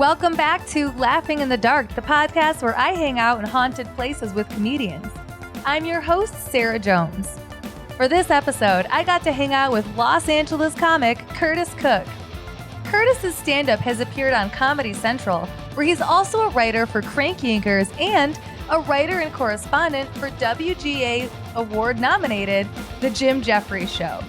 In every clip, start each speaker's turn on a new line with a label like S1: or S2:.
S1: Welcome back to Laughing in the Dark, the podcast where I hang out in haunted places with comedians. I'm your host, Sara Jones. For this episode, I got to hang out with Los Angeles comic Curtis Cook. Curtis's stand-up has appeared on Comedy Central, where he's also a writer for Crank Yankers and a writer and correspondent for WGA Award-nominated The Jim Jeffries Show.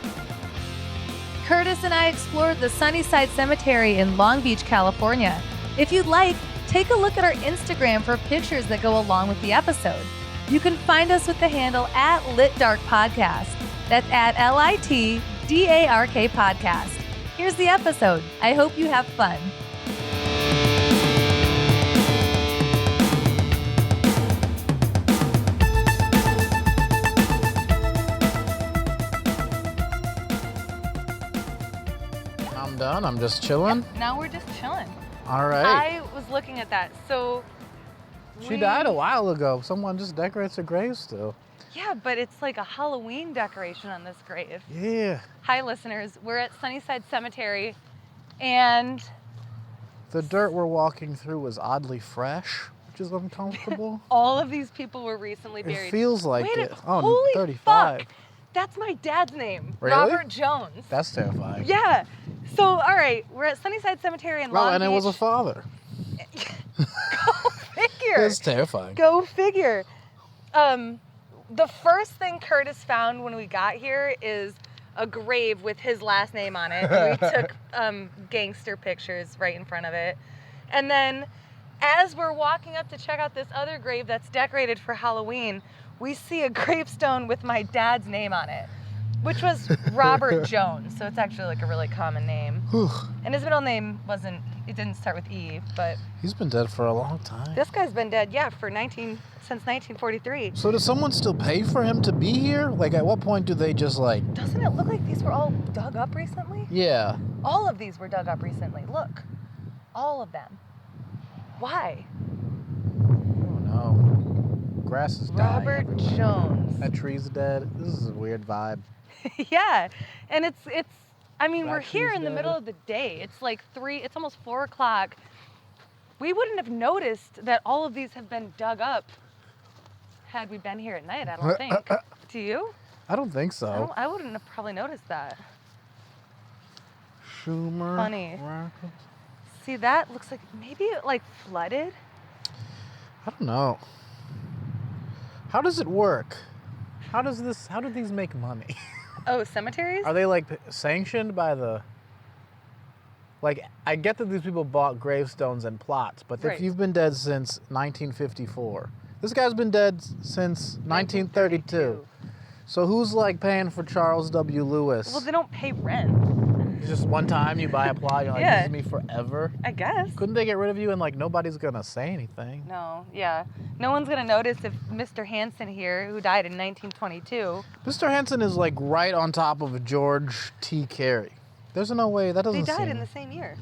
S1: Curtis and I explored the Sunnyside Cemetery in Long Beach, California. If you'd like, take a look at our Instagram for pictures that go along with the episode. You can find us with the handle @LitDarkPodcast. That's at LITDARK Podcast. Here's the episode. I hope you have fun.
S2: I'm done. I'm just chilling.
S1: Yep, now we're just chilling.
S2: All right.
S1: I was looking at that. So
S2: She died a while ago. Someone just decorates her grave still.
S1: Yeah, but it's like a Halloween decoration on this grave.
S2: Yeah.
S1: Hi, listeners. We're at Sunnyside Cemetery, and
S2: The dirt we're walking through is oddly fresh, which is uncomfortable.
S1: all of these people were recently buried.
S2: It feels like
S1: Wait
S2: it.
S1: Oh,
S2: Oh,
S1: holy
S2: 35.
S1: fuck! That's my dad's name.
S2: Really?
S1: Robert Jones.
S2: That's terrifying.
S1: Yeah. So, all right, we're at Sunnyside Cemetery in Long Beach.
S2: And it was a father.
S1: Go figure.
S2: It's terrifying.
S1: Go figure. The first thing Curtis found when we got here is a grave with his last name on it. And we took gangster pictures right in front of it. And then as we're walking up to check out this other grave that's decorated for Halloween, we see a gravestone with my dad's name on it, which was Robert Jones. So it's actually like a really common name. And his middle name it didn't start with E, but
S2: He's been dead for a long time.
S1: this guy's been dead, since 1943.
S2: So does someone still pay for him to be here? Like, at what point do they just like...
S1: Doesn't it look like these were all dug up recently?
S2: Yeah.
S1: All of these were dug up recently. Look. All of them. Why?
S2: Oh, no. Grass is dying
S1: Robert
S2: everywhere.
S1: Jones.
S2: That tree's dead. This is a weird vibe.
S1: Yeah. And it's we're
S2: That
S1: here
S2: tree's
S1: in the
S2: dead.
S1: middle of the day. It's like it's almost 4 o'clock. We wouldn't have noticed that all of these have been dug up had we been here at night, I don't think. Do you?
S2: I don't think so.
S1: I wouldn't have probably noticed that.
S2: Schumer.
S1: Funny.
S2: Rackets.
S1: See, that looks like maybe it like flooded.
S2: I don't know. How does it work? How do these make money?
S1: Oh, cemeteries?
S2: Are they like sanctioned by the... Like, I get that these people bought gravestones and plots, but
S1: Right.
S2: if you've been dead since 1954, this guy's been dead since 1932. So who's like paying for Charles W. Lewis?
S1: Well, they don't pay rent,
S2: Just one time you buy a plot, you're like,
S1: Yeah.
S2: this is me forever.
S1: I guess.
S2: Couldn't they get rid of you and like nobody's gonna say anything?
S1: No, yeah. No one's going to notice if Mr. Hanson here, who died in 1922.
S2: Mr. Hanson is like right on top of George T. Carey. There's no way, that doesn't
S1: They died
S2: seem...
S1: in the same year.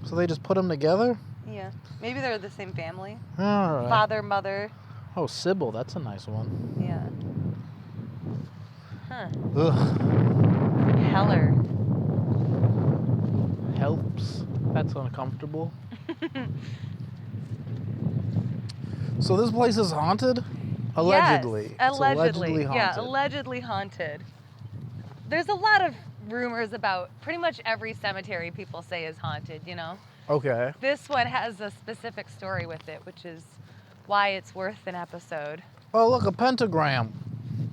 S2: So they just put them together?
S1: Yeah. Maybe they're the same family.
S2: All right.
S1: Father, mother.
S2: Oh, Sybil, that's a nice one.
S1: Yeah. Huh.
S2: Ugh.
S1: Heller.
S2: Helps. That's uncomfortable. So this place is haunted? Allegedly.
S1: Yes,
S2: It's
S1: allegedly.
S2: haunted.
S1: Yeah, allegedly haunted. There's a lot of rumors about pretty much every cemetery people say is haunted, you know?
S2: Okay.
S1: This one has a specific story with it, which is why it's worth an episode.
S2: Oh, look, a pentagram.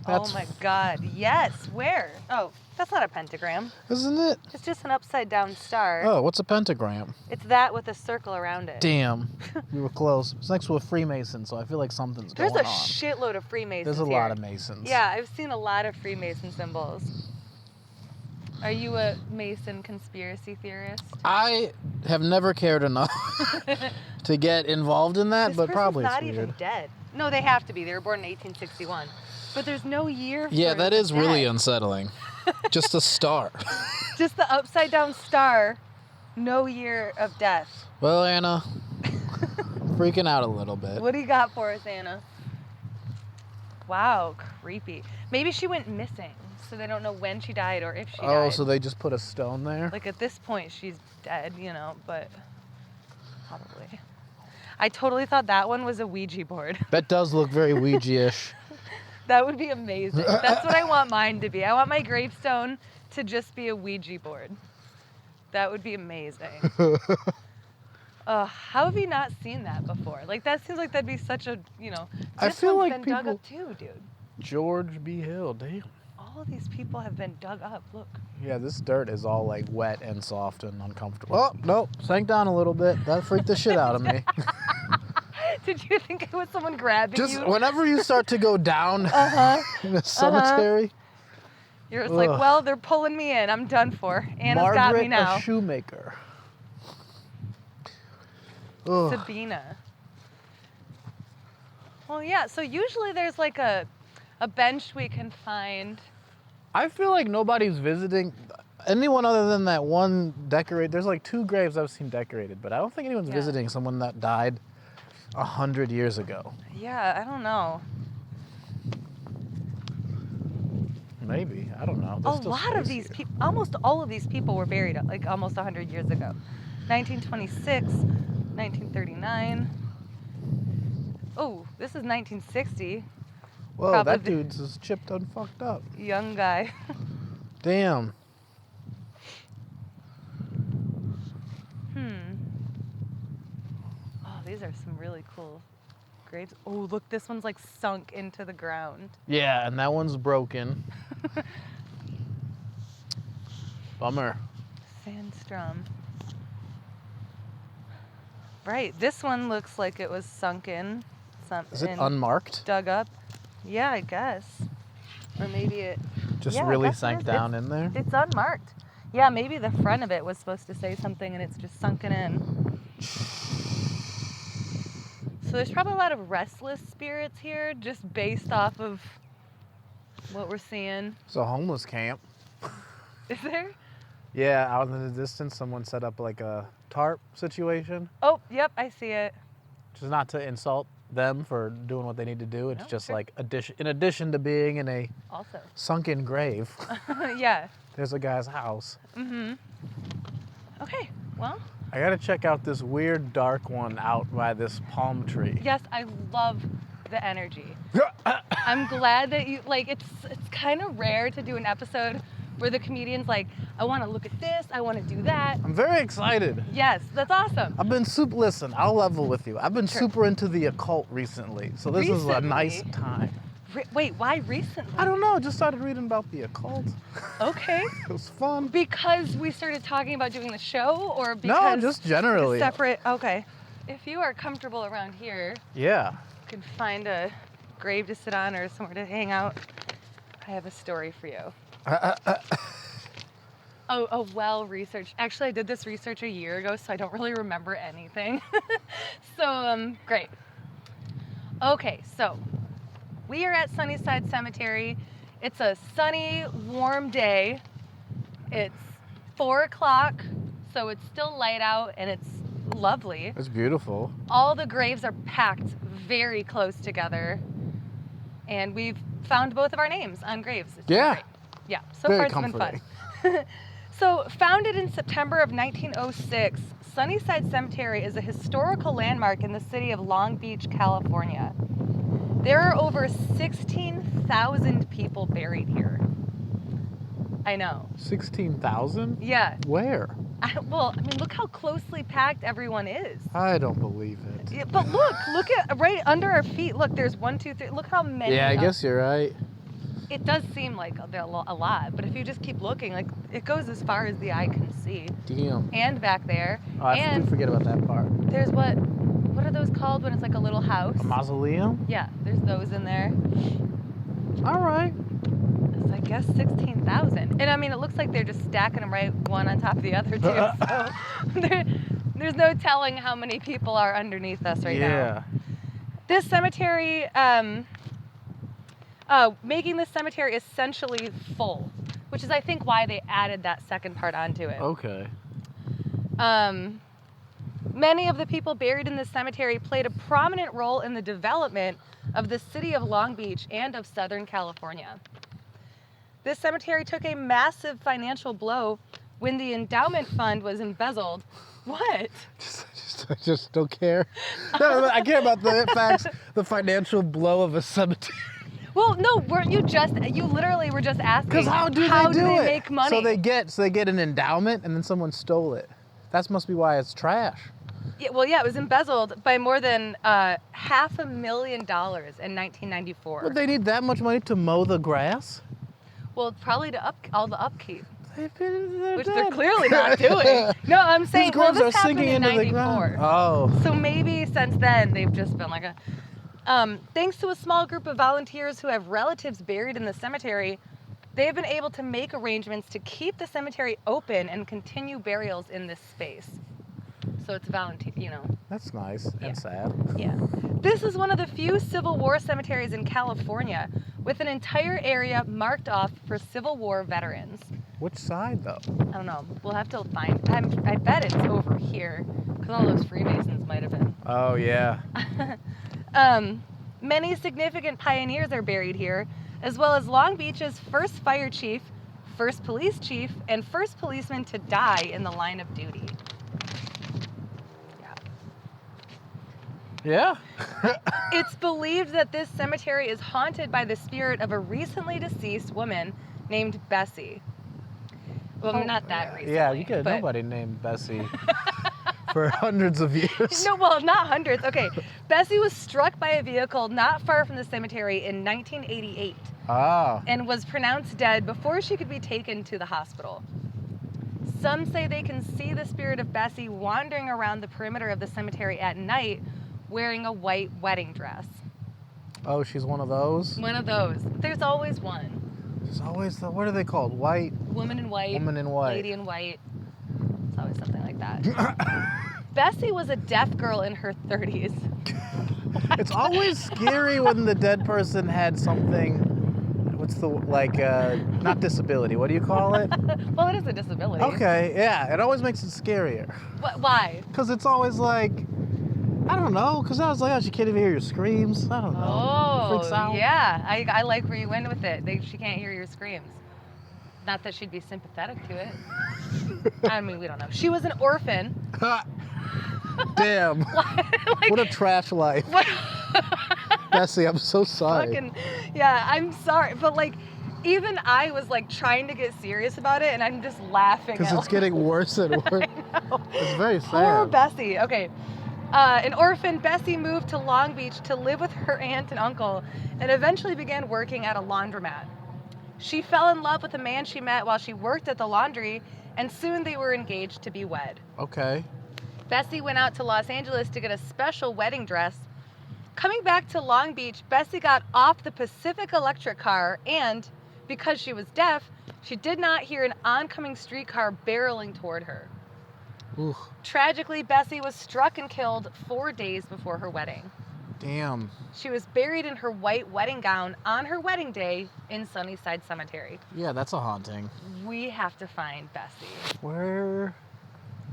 S1: Oh my God, yes, where? Oh, that's not a pentagram.
S2: Isn't it?
S1: It's just an upside down star.
S2: Oh, what's a pentagram?
S1: It's that with a circle around it.
S2: Damn. We were close. It's next to a Freemason, so I feel like something's
S1: There's
S2: going
S1: a
S2: on.
S1: shitload of Freemasons
S2: There's a
S1: here.
S2: lot of Masons.
S1: Yeah, I've seen a lot of Freemason symbols. Are you a Mason conspiracy theorist?
S2: I have never cared enough to get involved in that,
S1: This
S2: but
S1: person's
S2: probably
S1: not
S2: it's weird.
S1: even dead. No, they have to be. They were born in 1861. But there's no year for
S2: Yeah, that is really
S1: death.
S2: unsettling. Just a star.
S1: Just the upside down star, no year of death.
S2: Well, Anna, freaking out a little bit.
S1: What do you got for us, Anna? Wow, creepy. Maybe she went missing, so they don't know when she died or if she died.
S2: Oh, so they just put a stone there?
S1: Like, at this point, she's dead, you know, but... Probably. I totally thought that one was a Ouija board.
S2: That does look very Ouija-ish.
S1: That would be amazing. That's what I want mine to be. I want my gravestone to just be a Ouija board. That would be amazing. How have you not seen that before? Like, that seems like that'd be such a,
S2: I
S1: this
S2: feel
S1: one's
S2: like
S1: been dug
S2: people-
S1: up too, dude.
S2: George B. Hill, damn.
S1: All of these people have been dug up. Look.
S2: Yeah, this dirt is all like wet and soft and uncomfortable. Oh, nope, sank down a little bit. That freaked the shit out of me.
S1: Did you think it was someone grabbing
S2: Just
S1: you?
S2: whenever you start to go down in a cemetery.
S1: You're just like, well, they're pulling me in. I'm done for. Anna's
S2: Margaret,
S1: got me now.
S2: a shoemaker. Ugh.
S1: Sabina. Well, yeah, so usually there's like a bench we can find.
S2: I feel like nobody's visiting anyone other than that one decorate. There's like 2 graves I've seen decorated, but I don't think anyone's visiting someone that died 100 years ago.
S1: Yeah, I don't know.
S2: Maybe, I don't know.
S1: A lot of these people, almost all of these people were buried like almost 100 years ago. 1926, 1939. Oh, this is 1960.
S2: Whoa,
S1: probably
S2: that dude's just chipped and fucked up.
S1: Young guy.
S2: Damn.
S1: Oh, these are some really cool graves. Oh, look, this one's like sunk into the ground.
S2: Yeah, and that one's broken. Bummer.
S1: Sandstrom. Right, this one looks like it was sunken.
S2: Is it unmarked?
S1: Dug up. Yeah, I guess. Or maybe it
S2: Just
S1: yeah, I
S2: really
S1: guess it
S2: sank
S1: is.
S2: down in there?
S1: It's unmarked. Yeah, maybe the front of it was supposed to say something and it's just sunken in. So there's probably a lot of restless spirits here just based off of what we're seeing.
S2: It's a homeless camp.
S1: Is there?
S2: Yeah, out in the distance, someone set up like a tarp situation.
S1: Oh, yep, I see it.
S2: Just not to insult them for doing what they need to do. It's
S1: No,
S2: just
S1: sure.
S2: like in addition to being in a
S1: Also.
S2: sunken grave,
S1: Yeah.
S2: there's a guy's house.
S1: Mm-hmm. Okay, well,
S2: I gotta check out this weird dark one out by this palm tree.
S1: yes, I love the energy. I'm glad that you, like, it's kind of rare to do an episode where the comedian's like, I want to look at this, I want to do that.
S2: I'm very excited.
S1: Yes, that's awesome.
S2: I've been listen, I'll level with you. I've been
S1: Sure.
S2: super into the occult recently, so this is a nice
S1: Recently?
S2: time.
S1: Wait, why recently?
S2: I don't know, just started reading about the occult.
S1: Okay.
S2: It was fun.
S1: Because we started talking about doing the show, or because
S2: No, just generally.
S1: separate? Okay. If you are comfortable around here,
S2: Yeah.
S1: you can find a grave to sit on or somewhere to hang out. I have a story for you. Oh, a well-researched. Actually, I did this research a year ago, so I don't really remember anything. So, great. Okay, so we are at Sunnyside Cemetery. It's a sunny, warm day. It's 4 o'clock, so it's still light out and it's lovely.
S2: It's beautiful.
S1: All the graves are packed very close together, and we've found both of our names on graves. It's been
S2: Yeah.
S1: great. Yeah, so
S2: Very
S1: far it's been fun. So, founded in September of 1906, Sunnyside Cemetery is a historical landmark in the city of Long Beach, California. There are over 16,000 people buried here. I know.
S2: 16,000?
S1: Yeah.
S2: Where?
S1: Well, I mean, look how closely packed everyone is.
S2: I don't believe it.
S1: Yeah, but look at right under our feet. Look, there's 1, 2, 3. Look how many.
S2: Yeah, I guess you're right.
S1: It does seem like a lot, but if you just keep looking, like, it goes as far as the eye can see.
S2: Damn.
S1: And back there.
S2: Oh, I
S1: and
S2: do forget about that part.
S1: there's what are those called when it's like a little house?
S2: A mausoleum?
S1: Yeah, there's those in there.
S2: All right.
S1: So I guess 16,000. And I mean, it looks like they're just stacking them right one on top of the other too. So there's no telling how many people are underneath us right now.
S2: Yeah.
S1: This cemetery, making this cemetery essentially full, which is I think why they added that second part onto it.
S2: Okay.
S1: Many of the people buried in this cemetery played a prominent role in the development of the city of Long Beach and of Southern California. This cemetery took a massive financial blow when the endowment fund was embezzled. What?
S2: Just I just don't care. No, I care about the financial blow of a cemetery.
S1: Well, no, weren't you literally were just asking.
S2: Because how do
S1: they
S2: it?
S1: make money?
S2: So they get an endowment and then someone stole it. That must be why it's trash.
S1: Yeah, well, yeah, it was embezzled by more than $500,000 in 1994.
S2: Would they need that much money to mow the grass?
S1: Well, probably to all the upkeep,
S2: Which
S1: which they're clearly not doing. No, I'm saying
S2: These graves
S1: this
S2: are
S1: happened
S2: sinking
S1: in
S2: into the
S1: 94.
S2: ground. Oh.
S1: So maybe since then they've just been like thanks to a small group of volunteers who have relatives buried in the cemetery, they have been able to make arrangements to keep the cemetery open and continue burials in this space. So it's volunteer,
S2: That's nice
S1: Yeah.
S2: and sad.
S1: Yeah. This is one of the few Civil War cemeteries in California with an entire area marked off for Civil War veterans.
S2: Which side, though?
S1: I don't know. We'll have to find. I bet it's over here because all those Freemasons might have been.
S2: Oh, yeah.
S1: Many significant pioneers are buried here, as well as Long Beach's first fire chief, first police chief, and first policeman to die in the line of duty.
S2: Yeah?
S1: It's believed that this cemetery is haunted by the spirit of a recently deceased woman named Bessie. Well, not that recently.
S2: Yeah, you get
S1: but...
S2: nobody named Bessie for hundreds of years.
S1: No, well, not hundreds. Okay. Bessie was struck by a vehicle not far from the cemetery in 1988 and was pronounced dead before she could be taken to the hospital. Some say they can see the spirit of Bessie wandering around the perimeter of the cemetery at night wearing a white wedding dress.
S2: Oh, she's one of those?
S1: One of those. There's always one.
S2: There's always what are they called? White?
S1: Woman in white.
S2: Woman in white.
S1: Lady in white. It's always something like that. Bessie was a deaf girl in her 30s.
S2: It's always scary when the dead person had something, what's the, not disability, what do you call it?
S1: Well, it is a disability.
S2: Okay, yeah, it always makes it scarier.
S1: Why?
S2: Because it's always like, I don't know, because I was like, oh, she can't even hear your screams. I don't know.
S1: Oh,
S2: Freaks out.
S1: yeah. I like where you went with it. She can't hear your screams. Not that she'd be sympathetic to it. I mean, we don't know. She was an orphan.
S2: Damn. What a trash life. Bessie, I'm so sorry.
S1: Yeah, I'm sorry. But, even I was, trying to get serious about it, and I'm just laughing.
S2: Because it's getting worse and worse. It's very sad.
S1: Poor Bessie. Okay. An orphan, Bessie moved to Long Beach to live with her aunt and uncle and eventually began working at a laundromat. She fell in love with a man she met while she worked at the laundry, and soon they were engaged to be wed.
S2: Okay.
S1: Bessie went out to Los Angeles to get a special wedding dress. Coming back to Long Beach, Bessie got off the Pacific Electric car and, because she was deaf, she did not hear an oncoming streetcar barreling toward her.
S2: Oof.
S1: Tragically, Bessie was struck and killed 4 days before her wedding.
S2: Damn.
S1: She was buried in her white wedding gown on her wedding day in Sunnyside Cemetery.
S2: Yeah, that's a haunting.
S1: We have to find Bessie.
S2: Where?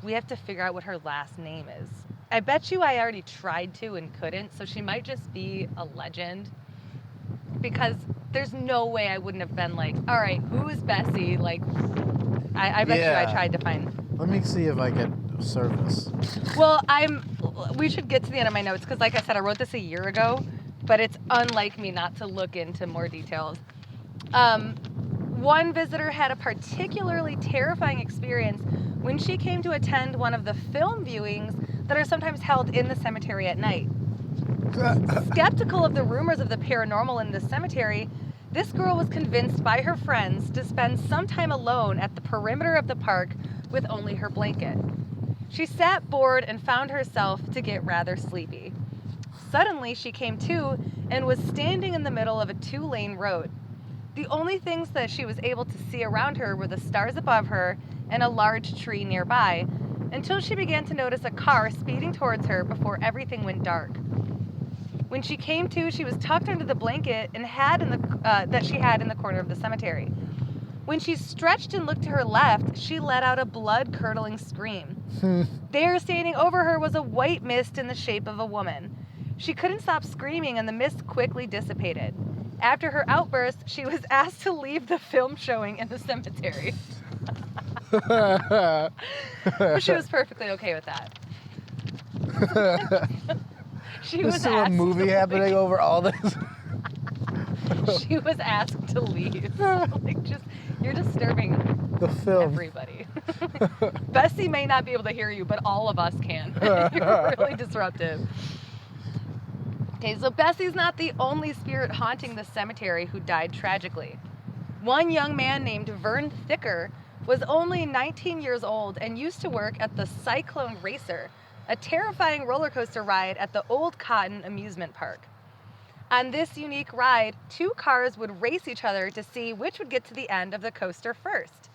S1: We have to figure out what her last name is. I bet you I already tried to and couldn't, so she might just be a legend. Because there's no way I wouldn't have been like, all right, who is Bessie? I bet you I tried to find.
S2: Let me see if I get service.
S1: Well, we should get to the end of my notes because, like I said, I wrote this a year ago, but it's unlike me not to look into more details. One visitor had a particularly terrifying experience when she came to attend one of the film viewings that are sometimes held in the cemetery at night. Skeptical of the rumors of the paranormal in the cemetery, this girl was convinced by her friends to spend some time alone at the perimeter of the park with only her blanket. She sat bored and found herself to get rather sleepy. Suddenly, she came to and was standing in the middle of a 2-lane road. The only things that she was able to see around her were the stars above her and a large tree nearby, until she began to notice a car speeding towards her before everything went dark. When she came to, she was tucked under the blanket that she had in the corner of the cemetery. When she stretched and looked to her left, she let out a blood-curdling scream. There, standing over her, was a white mist in the shape of a woman. She couldn't stop screaming, and the mist quickly dissipated. After her outburst, she was asked to leave the film showing in the cemetery. But she was perfectly okay with that. She
S2: There's
S1: was
S2: still a
S1: asked
S2: movie
S1: to
S2: happening
S1: leave.
S2: over all this.
S1: She was asked to leave. Like, you're disturbing
S2: The film.
S1: everybody. Bessie may not be able to hear you, but all of us can. You're really disruptive. Okay, so Bessie's not the only spirit haunting the cemetery who died tragically. One young man named Vern Thicker was only 19 years old and used to work at the Cyclone Racer, a terrifying roller coaster ride at the Old Cotton Amusement Park. On this unique ride, 2 cars would race each other to see which would get to the end of the coaster first.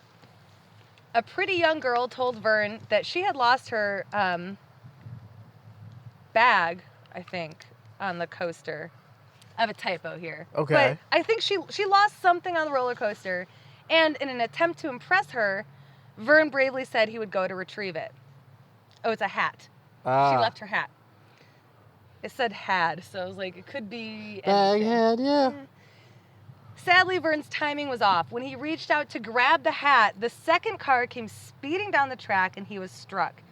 S1: A pretty young girl told Vern that she had lost her bag, I think, on the coaster. I have a typo here.
S2: Okay.
S1: But I think she lost something on the roller coaster, and in an attempt to impress her, Vern bravely said he would go to retrieve it. Oh, it's a hat. She left her hat. It said had, so I was like, it could be
S2: Bag
S1: anything.
S2: head, yeah.
S1: Sadly, Vern's timing was off. When he reached out to grab the hat, the second car came speeding down the track and he was struck.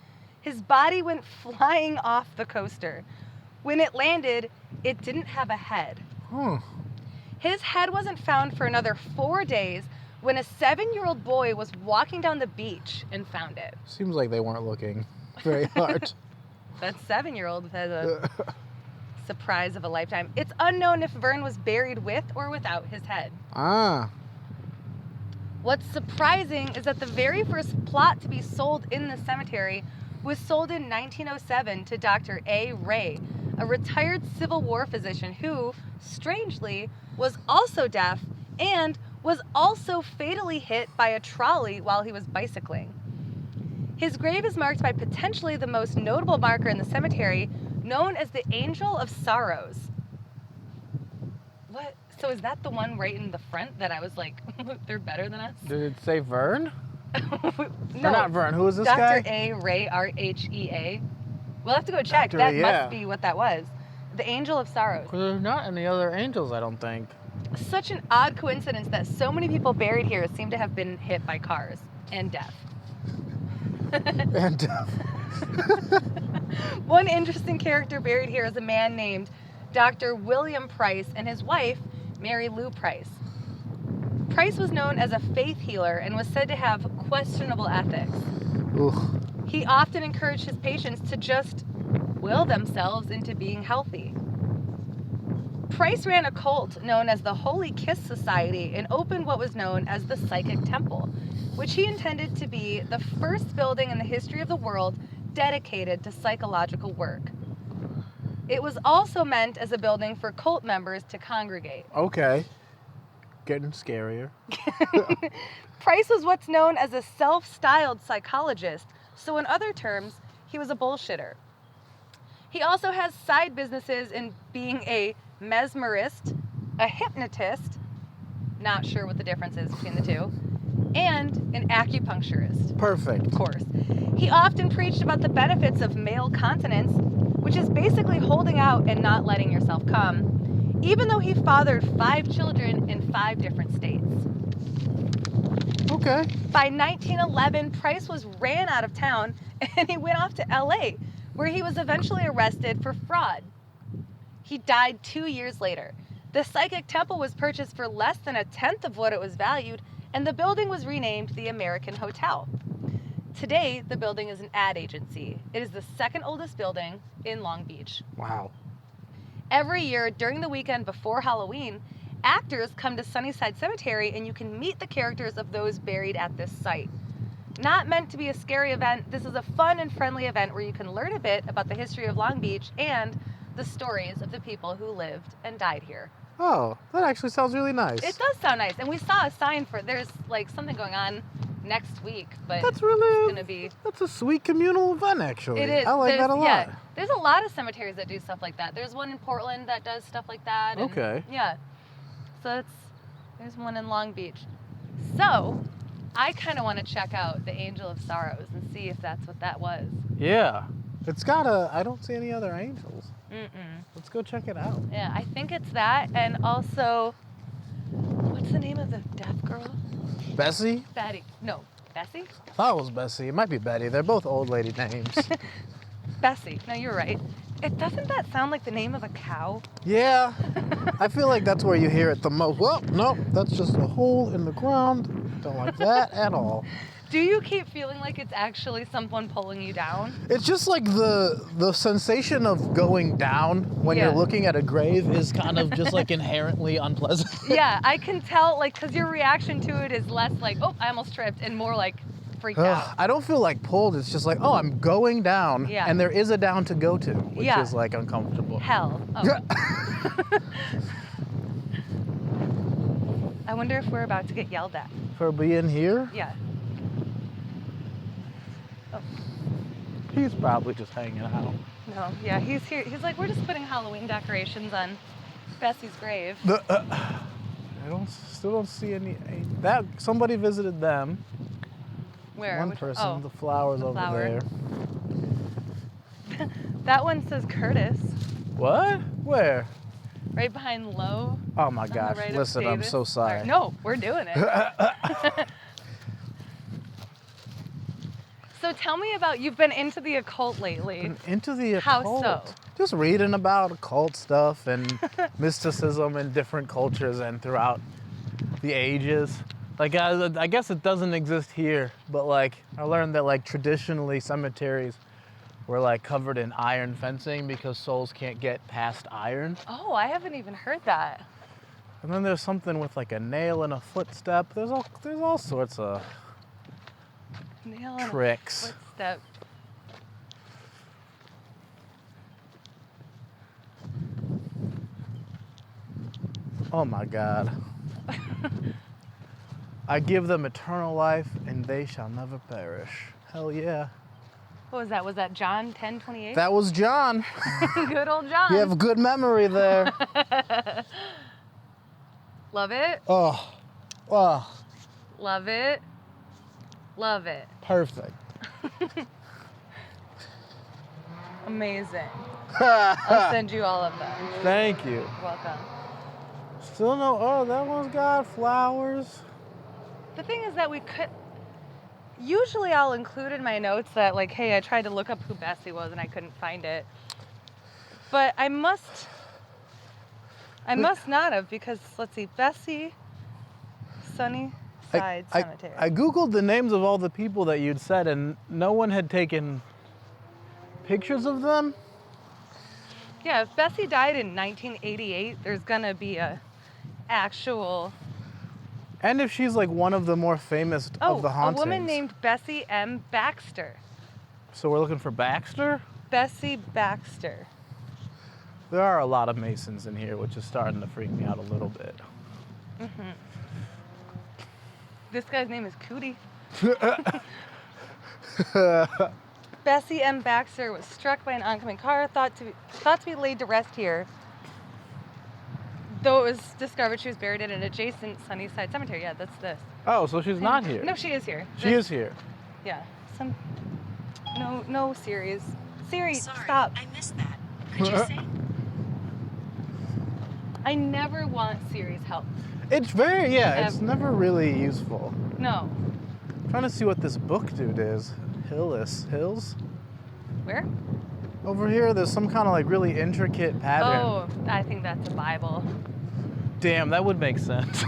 S1: His body went flying off the coaster. When it landed, it didn't have a head. His head wasn't found for another 4 days when a 7-year-old boy was walking down the beach and found it.
S2: Seems like they weren't looking very hard.
S1: That 7-year-old has a surprise of a lifetime. It's unknown if Vern was buried with or without his head. What's surprising is that the very first plot to be sold in the cemetery was sold in 1907 to Dr. A. Ray, a retired Civil War physician who, strangely, was also deaf and was also fatally hit by a trolley while he was bicycling. His grave is marked by potentially the most notable marker in the cemetery, known as the Angel of Sorrows. What? So is that the one right in the front that I was like, they're better than us?
S2: Did it say Vern?
S1: No.
S2: Or not Vern. Who is this
S1: Dr.
S2: guy?
S1: A. Ray, R-H-E-A. We'll have to go check.
S2: Dr.
S1: That
S2: A, yeah.
S1: must be what that was. The Angel of Sorrows.
S2: There's not any other angels, I don't think.
S1: Such an odd coincidence that so many people buried here seem to have been hit by cars and death.
S2: And
S1: One interesting character buried here is a man named Dr. William Price and his wife, Mary Lou Price. Price was known as a faith healer and was said to have questionable ethics.
S2: Ugh.
S1: He often encouraged his patients to just will themselves into being healthy. Price ran a cult known as the Holy Kiss Society and opened what was known as the Psychic Temple, which he intended to be the first building in the history of the world dedicated to psychological work. It was also meant as a building for cult members to congregate.
S2: Okay. Getting scarier.
S1: Price was what's known as a self-styled psychologist, so in other terms, he was a bullshitter. He also has side businesses in being a mesmerist, a hypnotist, not sure what the difference is between the two, and an acupuncturist.
S2: Perfect.
S1: Of course. He often preached about the benefits of male continence, which is basically holding out and not letting yourself come, even though he fathered 5 children in 5 different states.
S2: Okay.
S1: By 1911, Price ran out of town and he went off to LA, where he was eventually arrested for fraud. He died 2 years later. The Psychic Temple was purchased for less than 1/10 of what it was valued, and the building was renamed the American Hotel. Today, the building is an ad agency. It is the second oldest building in Long Beach.
S2: Wow.
S1: Every year, during the weekend before Halloween, actors come to Sunnyside Cemetery and you can meet the characters of those buried at this site. Not meant to be a scary event, this is a fun and friendly event where you can learn a bit about the history of Long Beach and the stories of the people who lived and died here.
S2: Oh, that actually sounds really nice.
S1: It does sound nice, and we saw a sign for there's like something going on next week, but
S2: That's really
S1: it's gonna be.
S2: That's a sweet communal event, actually.
S1: It is.
S2: I like that a lot.
S1: Yeah, there's a lot of cemeteries that do stuff like that. There's one in Portland that does stuff like that. And,
S2: Okay.
S1: Yeah. So there's one in Long Beach. So I kind of want to check out the Angel of Sorrows and see if that's what that was.
S2: Yeah. It's got I don't see any other angels.
S1: Mm-mm.
S2: Let's go check it out.
S1: Yeah, I think it's that, and also, what's the name of the deaf girl?
S2: Bessie?
S1: Betty. No, Bessie?
S2: I thought it was Bessie. It might be Betty. They're both old lady names.
S1: Bessie. No, you're right. Doesn't that sound like the name of a cow?
S2: Yeah. I feel like that's where you hear it the most. Well, no, that's just a hole in the ground. Don't like that at all.
S1: Do you keep feeling like it's actually someone pulling you down?
S2: It's just like the sensation of going down when you're looking at a grave is kind of just like inherently unpleasant.
S1: Yeah, I can tell, like, because your reaction to it is less like, oh, I almost tripped, and more like freaked out.
S2: I don't feel like pulled. It's just like, oh, I'm going down, and there is a down to go to, which is like uncomfortable.
S1: Hell. Oh. I wonder if we're about to get yelled at.
S2: For being here?
S1: Yeah. Oh.
S2: He's probably just hanging out.
S1: No, yeah, he's here. He's like, we're just putting Halloween decorations on Bessie's grave.
S2: Still don't see any. That somebody visited them.
S1: Where?
S2: One person. The flowers over there.
S1: That one says Curtis.
S2: What? Where?
S1: Right behind Lowe.
S2: Oh my gosh!
S1: Right.
S2: Listen, I'm so sorry.
S1: No, we're doing it. So tell me about, you've been into the occult lately.
S2: Into the occult?
S1: How so?
S2: Just reading about occult stuff and mysticism in different cultures and throughout the ages. Like, I guess it doesn't exist here, but like, I learned that like traditionally cemeteries were like covered in iron fencing because souls can't get past iron.
S1: Oh, I haven't even heard that.
S2: And then there's something with like a nail and a footstep. There's all sorts of
S1: nail and
S2: tricks.
S1: A footstep.
S2: Oh my God. I give them eternal life and they shall never perish. Hell yeah.
S1: What was that? Was that John 10:28?
S2: That was John.
S1: Good old John.
S2: You have a good memory there.
S1: Love it.
S2: Oh.
S1: Love it. Love it.
S2: Perfect.
S1: Amazing. I'll send you all of them.
S2: Thank you.
S1: You're welcome.
S2: Still no, oh, that one's got flowers.
S1: The thing is that we could, usually I'll include in my notes that like, hey, I tried to look up who Bessie was and I couldn't find it. But I must not have, because let's see, Bessie, Sunnyside Cemetery.
S2: I Googled the names of all the people that you'd said and no one had taken pictures of them.
S1: Yeah, if Bessie died in 1988, there's gonna be a actual.
S2: And if she's like one of the more famous of the hauntings.
S1: A woman named Bessie M. Baxter.
S2: So we're looking for Baxter?
S1: Bessie Baxter.
S2: There are a lot of Masons in here, which is starting to freak me out a little bit.
S1: Mm-hmm. This guy's name is Cootie. Bessie M. Baxter was struck by an oncoming car, thought to be laid to rest here. Though it was discovered she was buried in an adjacent Sunnyside Cemetery. Yeah, that's this.
S2: Oh, so she's not here.
S1: No, she is here.
S2: She is here.
S1: Yeah. No series. Siri,
S3: Sorry,
S1: stop.
S3: I missed that. Could you say?
S1: I never want Siri's help.
S2: It's very, it's never really useful.
S1: No.
S2: I'm trying to see what this book dude is. Hills?
S1: Where?
S2: Over here, there's some kind of like really intricate pattern.
S1: Oh, I think that's a Bible.
S2: Damn, that would make sense.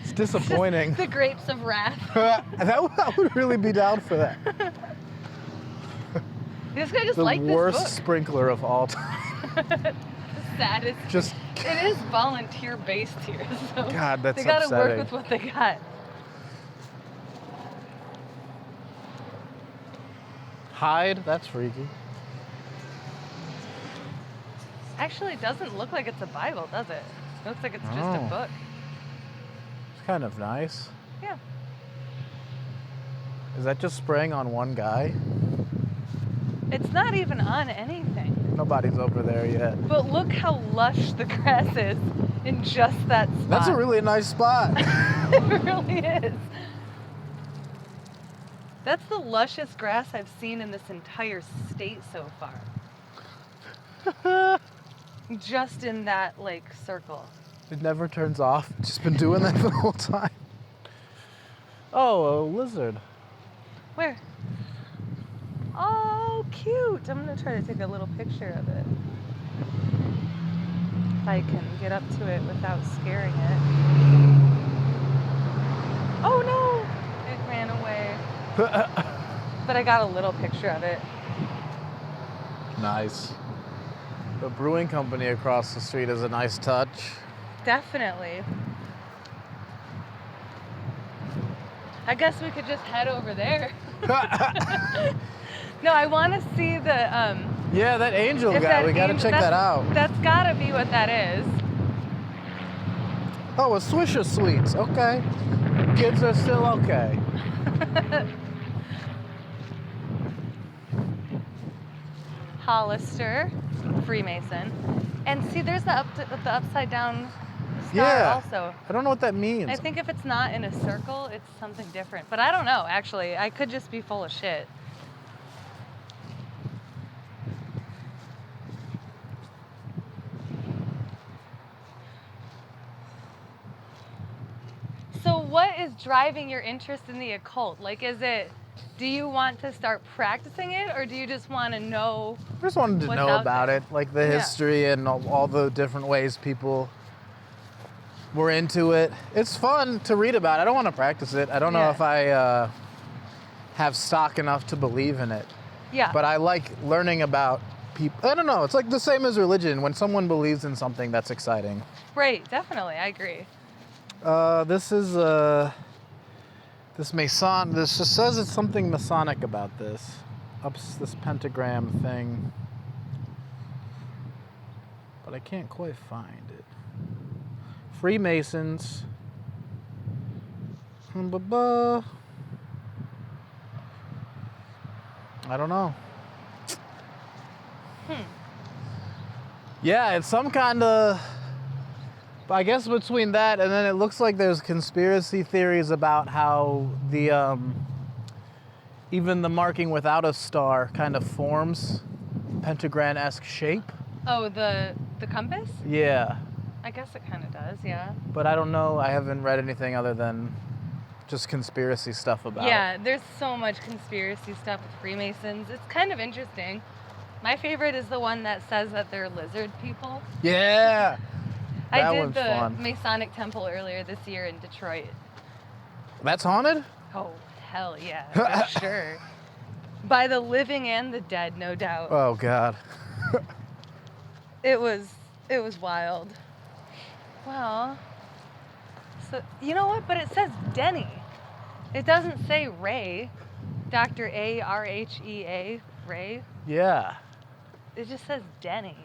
S2: It's disappointing.
S1: The grapes of wrath.
S2: I would really be down for that.
S1: This guy just
S2: the
S1: liked this book.
S2: worst sprinkler of all time.
S1: The saddest.
S2: Just.
S1: It is volunteer based here, so
S2: God, that's
S1: they gotta
S2: upsetting.
S1: work with what they got.
S2: Hide? That's freaky.
S1: Actually, it doesn't look like it's a Bible, does it? It looks like it's just a book.
S2: It's kind of nice.
S1: Yeah.
S2: Is that just spraying on one guy?
S1: It's not even on anything.
S2: Nobody's over there yet.
S1: But look how lush the grass is in just that spot.
S2: That's a really nice spot.
S1: It really is. That's the lushest grass I've seen in this entire state so far. Just in that, like, circle.
S2: It never turns off. It's just been doing that the whole time. Oh, a lizard.
S1: Where? Oh, cute. I'm going to try to take a little picture of it. If I can get up to it without scaring it. Oh, no. It ran away. But I got a little picture of it.
S2: Nice. The brewing company across the street is a nice touch.
S1: Definitely. I guess we could just head over there. No, I want to see the
S2: Yeah, that angel
S1: if
S2: guy.
S1: that
S2: We gotta
S1: angel-
S2: check that out.
S1: That's gotta be what that is.
S2: Oh, a Swisher Sweets. Okay. Kids are still okay.
S1: Hollister, Freemason, and see, there's the upside down star
S2: Yeah.
S1: also.
S2: I don't know what that means.
S1: I think if it's not in a circle, it's something different. But I don't know. Actually, I could just be full of shit. So what is driving your interest in the occult? Like, do you want to start practicing it, or do you just want to know?
S2: I just wanted to
S1: what's
S2: know
S1: out
S2: about
S1: there?
S2: it, like the
S1: Yeah.
S2: history and all the different ways people were into it. It's fun to read about. I don't want to practice it. I don't know
S1: Yeah.
S2: if I have stock enough to believe in it.
S1: Yeah.
S2: But I like learning about people. I don't know. It's like the same as religion. When someone believes in something, that's exciting.
S1: Right, definitely. I agree.
S2: This is this just says it's something Masonic about this. This pentagram thing. But I can't quite find it. Freemasons. I don't know. Yeah, it's some kind of, I guess between that and then it looks like there's conspiracy theories about how the even the marking without a star kind of forms pentagram-esque shape.
S1: Oh, the compass?
S2: Yeah,
S1: I guess it kind of does, yeah.
S2: but I don't know. I haven't read anything other than just conspiracy stuff about.
S1: Yeah, there's so much conspiracy stuff with Freemasons. It's kind of interesting. My favorite is the one that says that they're lizard people.
S2: Yeah.
S1: I
S2: That
S1: did
S2: one's
S1: the
S2: fun.
S1: Masonic Temple earlier this year in Detroit.
S2: That's haunted?
S1: Oh, hell yeah, for sure. By the living and the dead, no doubt.
S2: Oh God.
S1: It was wild. Well, so you know what? But it says Denny. It doesn't say Ray. Dr. A-R-H-E-A, Ray.
S2: Yeah.
S1: It just says Denny.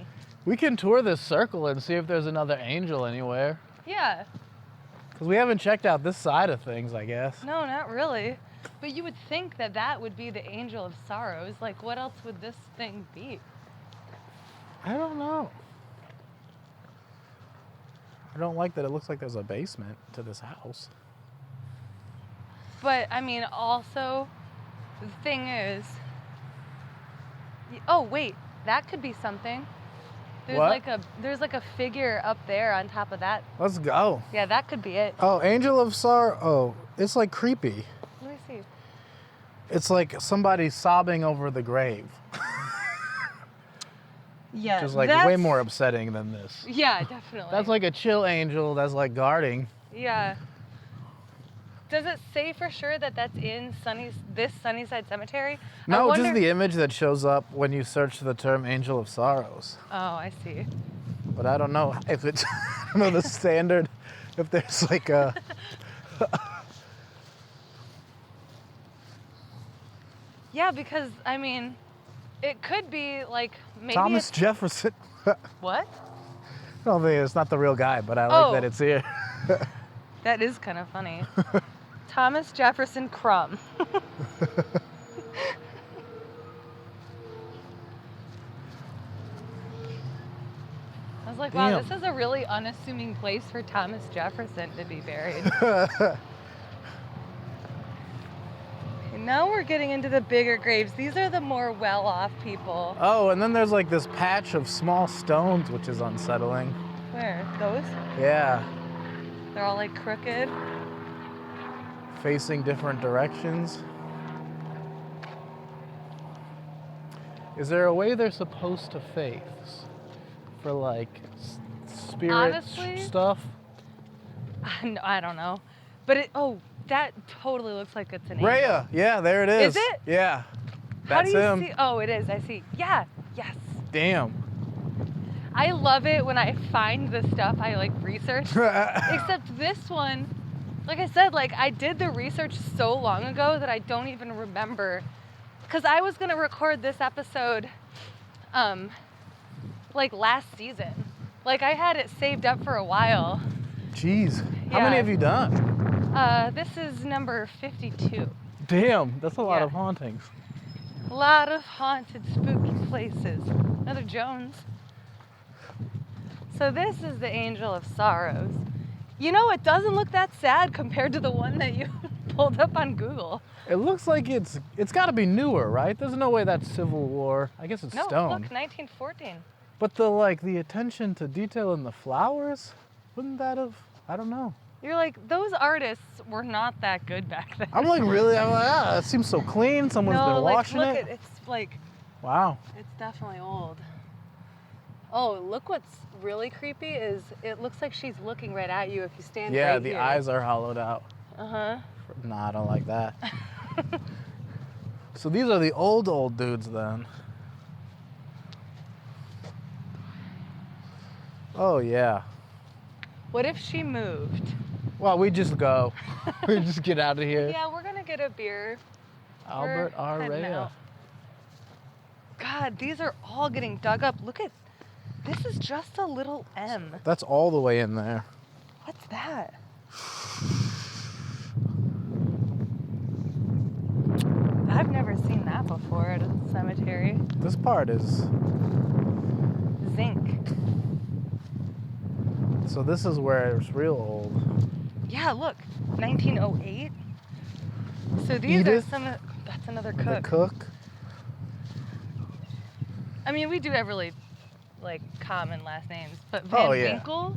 S2: We can tour this circle and see if there's another angel anywhere.
S1: Yeah.
S2: Because we haven't checked out this side of things, I guess.
S1: No, not really. But you would think that that would be the angel of sorrows. Like, what else would this thing be?
S2: I don't know. I don't like that it looks like there's a basement to this house.
S1: But, I mean, also, the thing is... Oh, wait. That could be something. There's
S2: What?
S1: there's like a figure up there on top of that.
S2: Let's go.
S1: Yeah, that could be it.
S2: Oh, Angel of Sorrow. Oh, it's like creepy.
S1: Let me see.
S2: It's like somebody sobbing over the grave.
S1: Yeah,
S2: Which is like way more upsetting than this.
S1: Yeah, definitely.
S2: That's like a chill angel that's like guarding.
S1: Yeah. Does it say for sure that that's in this Sunnyside Cemetery?
S2: No, just the image that shows up when you search the term Angel of Sorrows.
S1: Oh, I see.
S2: But I don't know if it's, I don't know the standard, if there's like a...
S1: Yeah, because, I mean, it could be like maybe
S2: Thomas Jefferson.
S1: What?
S2: I don't think it's not the real guy, but I like that it's here.
S1: That is kind of funny. Thomas Jefferson Crumb. I was like, wow,
S2: Damn.
S1: this is a really unassuming place for Thomas Jefferson to be buried. And now we're getting into the bigger graves. These are the more well-off people.
S2: Oh, and then there's like this patch of small stones, which is unsettling.
S1: Where? Those?
S2: Yeah,
S1: They're all like crooked.
S2: facing different directions. Is there a way they're supposed to face for like spirit
S1: Honestly?
S2: stuff?
S1: I don't know. But that totally looks like it's an angel.
S2: Rhea, yeah, there it is.
S1: Is it?
S2: Yeah,
S1: How
S2: that's
S1: do you
S2: him.
S1: see? Oh, it is. I see. Yeah. Yes.
S2: Damn.
S1: I love it when I find the stuff I like research. Except this one, like I said, like I did the research so long ago that I don't even remember. Because I was gonna record this episode, like last season. Like I had it saved up for a while.
S2: Jeez, how
S1: Yeah.
S2: many have you done?
S1: This is number 52.
S2: Damn, that's a lot
S1: Yeah.
S2: of hauntings.
S1: A lot of haunted, spooky places. Another Jones. So this is the Angel of Sorrows. You know, it doesn't look that sad compared to the one that you pulled up on Google.
S2: It looks like it's got to be newer, right? There's no way that's Civil War. I guess it's
S1: No,
S2: stone.
S1: look, 1914.
S2: But the attention to detail in the flowers, wouldn't that have? I don't know.
S1: You're like, those artists were not that good back then.
S2: I'm like, it seems so clean. Someone's been washing
S1: look
S2: it.
S1: it's like,
S2: Wow.
S1: it's definitely old. Oh, look what's really creepy is it looks like she's looking right at you if you stand right
S2: Yeah,
S1: here.
S2: the eyes are hollowed out.
S1: Uh-huh.
S2: Nah, I don't like that. So these are the old dudes then. Oh yeah.
S1: What if she moved?
S2: Well, we just go. We just get out of here.
S1: Yeah, we're gonna get a beer.
S2: Albert
S1: We're
S2: R.
S1: heading
S2: Rhea.
S1: out. God, these are all getting dug up. Look at, this is just a little M.
S2: That's all the way in there.
S1: What's that? I've never seen that before at a cemetery.
S2: This part is.
S1: Zinc.
S2: So this is where it's real old.
S1: Yeah, look, 1908. So these
S2: Edith?
S1: are some of, that's another
S2: The
S1: cook.
S2: cook.
S1: I mean, we do have really, like, common last names, but
S2: Oh,
S1: Van
S2: yeah.
S1: Winkle?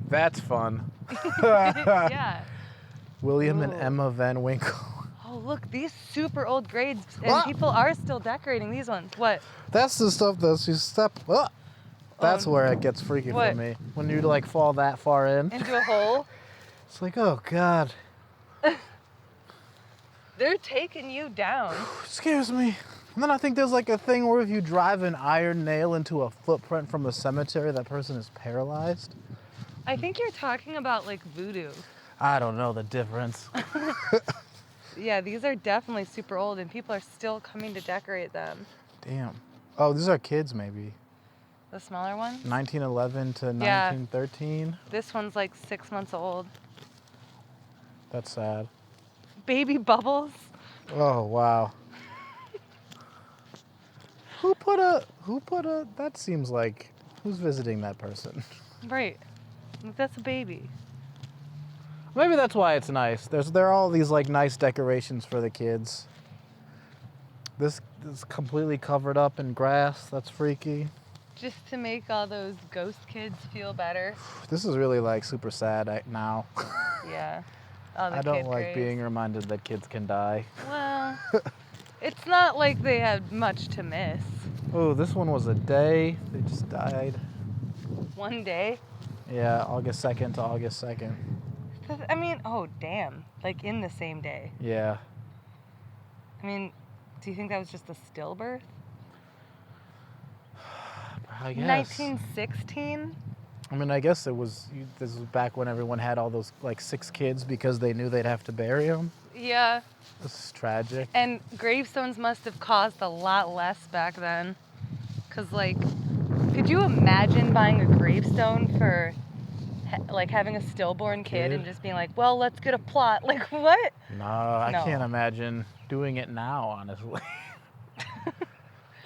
S2: That's fun.
S1: Yeah.
S2: William and
S1: Ooh.
S2: Emma Van Winkle.
S1: Oh, look, these super old grades, and
S2: Ah!
S1: people are still decorating these ones. What?
S2: That's the stuff that you step. Ah! That's
S1: Oh,
S2: where it gets freaky
S1: what?
S2: for me. When you like fall that far in.
S1: into a hole?
S2: It's like, oh God,
S1: They're taking you down.
S2: it scares me. And then I think there's like a thing where if you drive an iron nail into a footprint from a cemetery, that person is paralyzed.
S1: I think you're talking about, like, voodoo.
S2: I don't know the difference.
S1: Yeah, these are definitely super old, and people are still coming to decorate them.
S2: Damn. Oh, these are kids maybe.
S1: The smaller ones?
S2: 1911 to
S1: Yeah.
S2: 1913.
S1: This one's like 6 months old.
S2: That's sad.
S1: Baby Bubbles.
S2: Oh wow. Who put a that seems like who's visiting that person?
S1: Right. That's a baby.
S2: Maybe that's why it's nice. There are all these like nice decorations for the kids. This is completely covered up in grass. That's freaky.
S1: Just to make all those ghost kids feel better.
S2: This is really like super sad now.
S1: Yeah. All the
S2: I don't
S1: kid
S2: like
S1: graves.
S2: being reminded that kids can die.
S1: Well, it's not like they had much to miss.
S2: Oh, this one was a day. They just died.
S1: One day.
S2: Yeah, August 2nd to August 2nd.
S1: I mean, oh, damn. Like in the same day.
S2: Yeah.
S1: I mean, do you think that was just a stillbirth?
S2: I guess.
S1: 1916?
S2: I mean, I guess this was back when everyone had all those like 6 kids because they knew they'd have to bury them.
S1: Yeah.
S2: This is tragic.
S1: And gravestones must have cost a lot less back then. Because, like, could you imagine buying a gravestone for, like, having a stillborn kid and just being like, well, let's get a plot? Like, what?
S2: No, I
S1: No.
S2: can't imagine doing it now, honestly.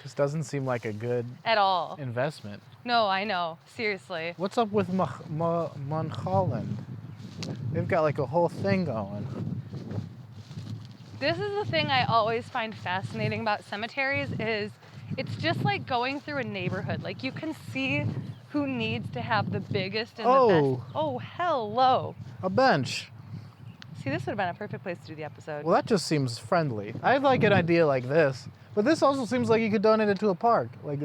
S2: Just doesn't seem like a good
S1: At all.
S2: investment.
S1: No, I know. Seriously.
S2: What's up with Mulholland? They've got like a whole thing going.
S1: This is the thing I always find fascinating about cemeteries is it's just like going through a neighborhood. Like, you can see who needs to have the biggest and the best. Oh, hello.
S2: A bench.
S1: See, this would have been a perfect place to do the episode.
S2: Well, that just seems friendly. I'd like an idea like this, but this also seems like you could donate it to a park. Like,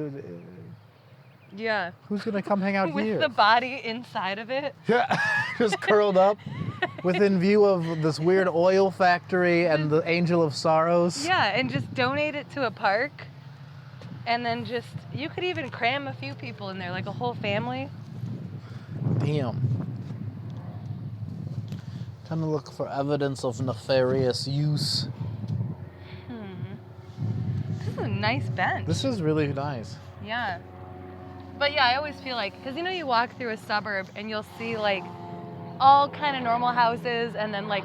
S1: Yeah.
S2: who's gonna come hang out
S1: With
S2: here?
S1: the body inside of it.
S2: Yeah, just curled up, within view of this weird oil factory and the Angel of Sorrows.
S1: Yeah, and just donate it to a park. And then just, you could even cram a few people in there, like a whole family.
S2: Damn. Trying to look for evidence of nefarious use.
S1: This is a nice bench.
S2: This is really nice.
S1: Yeah. But yeah, I always feel like, because you know you walk through a suburb and you'll see like all kind of normal houses and then like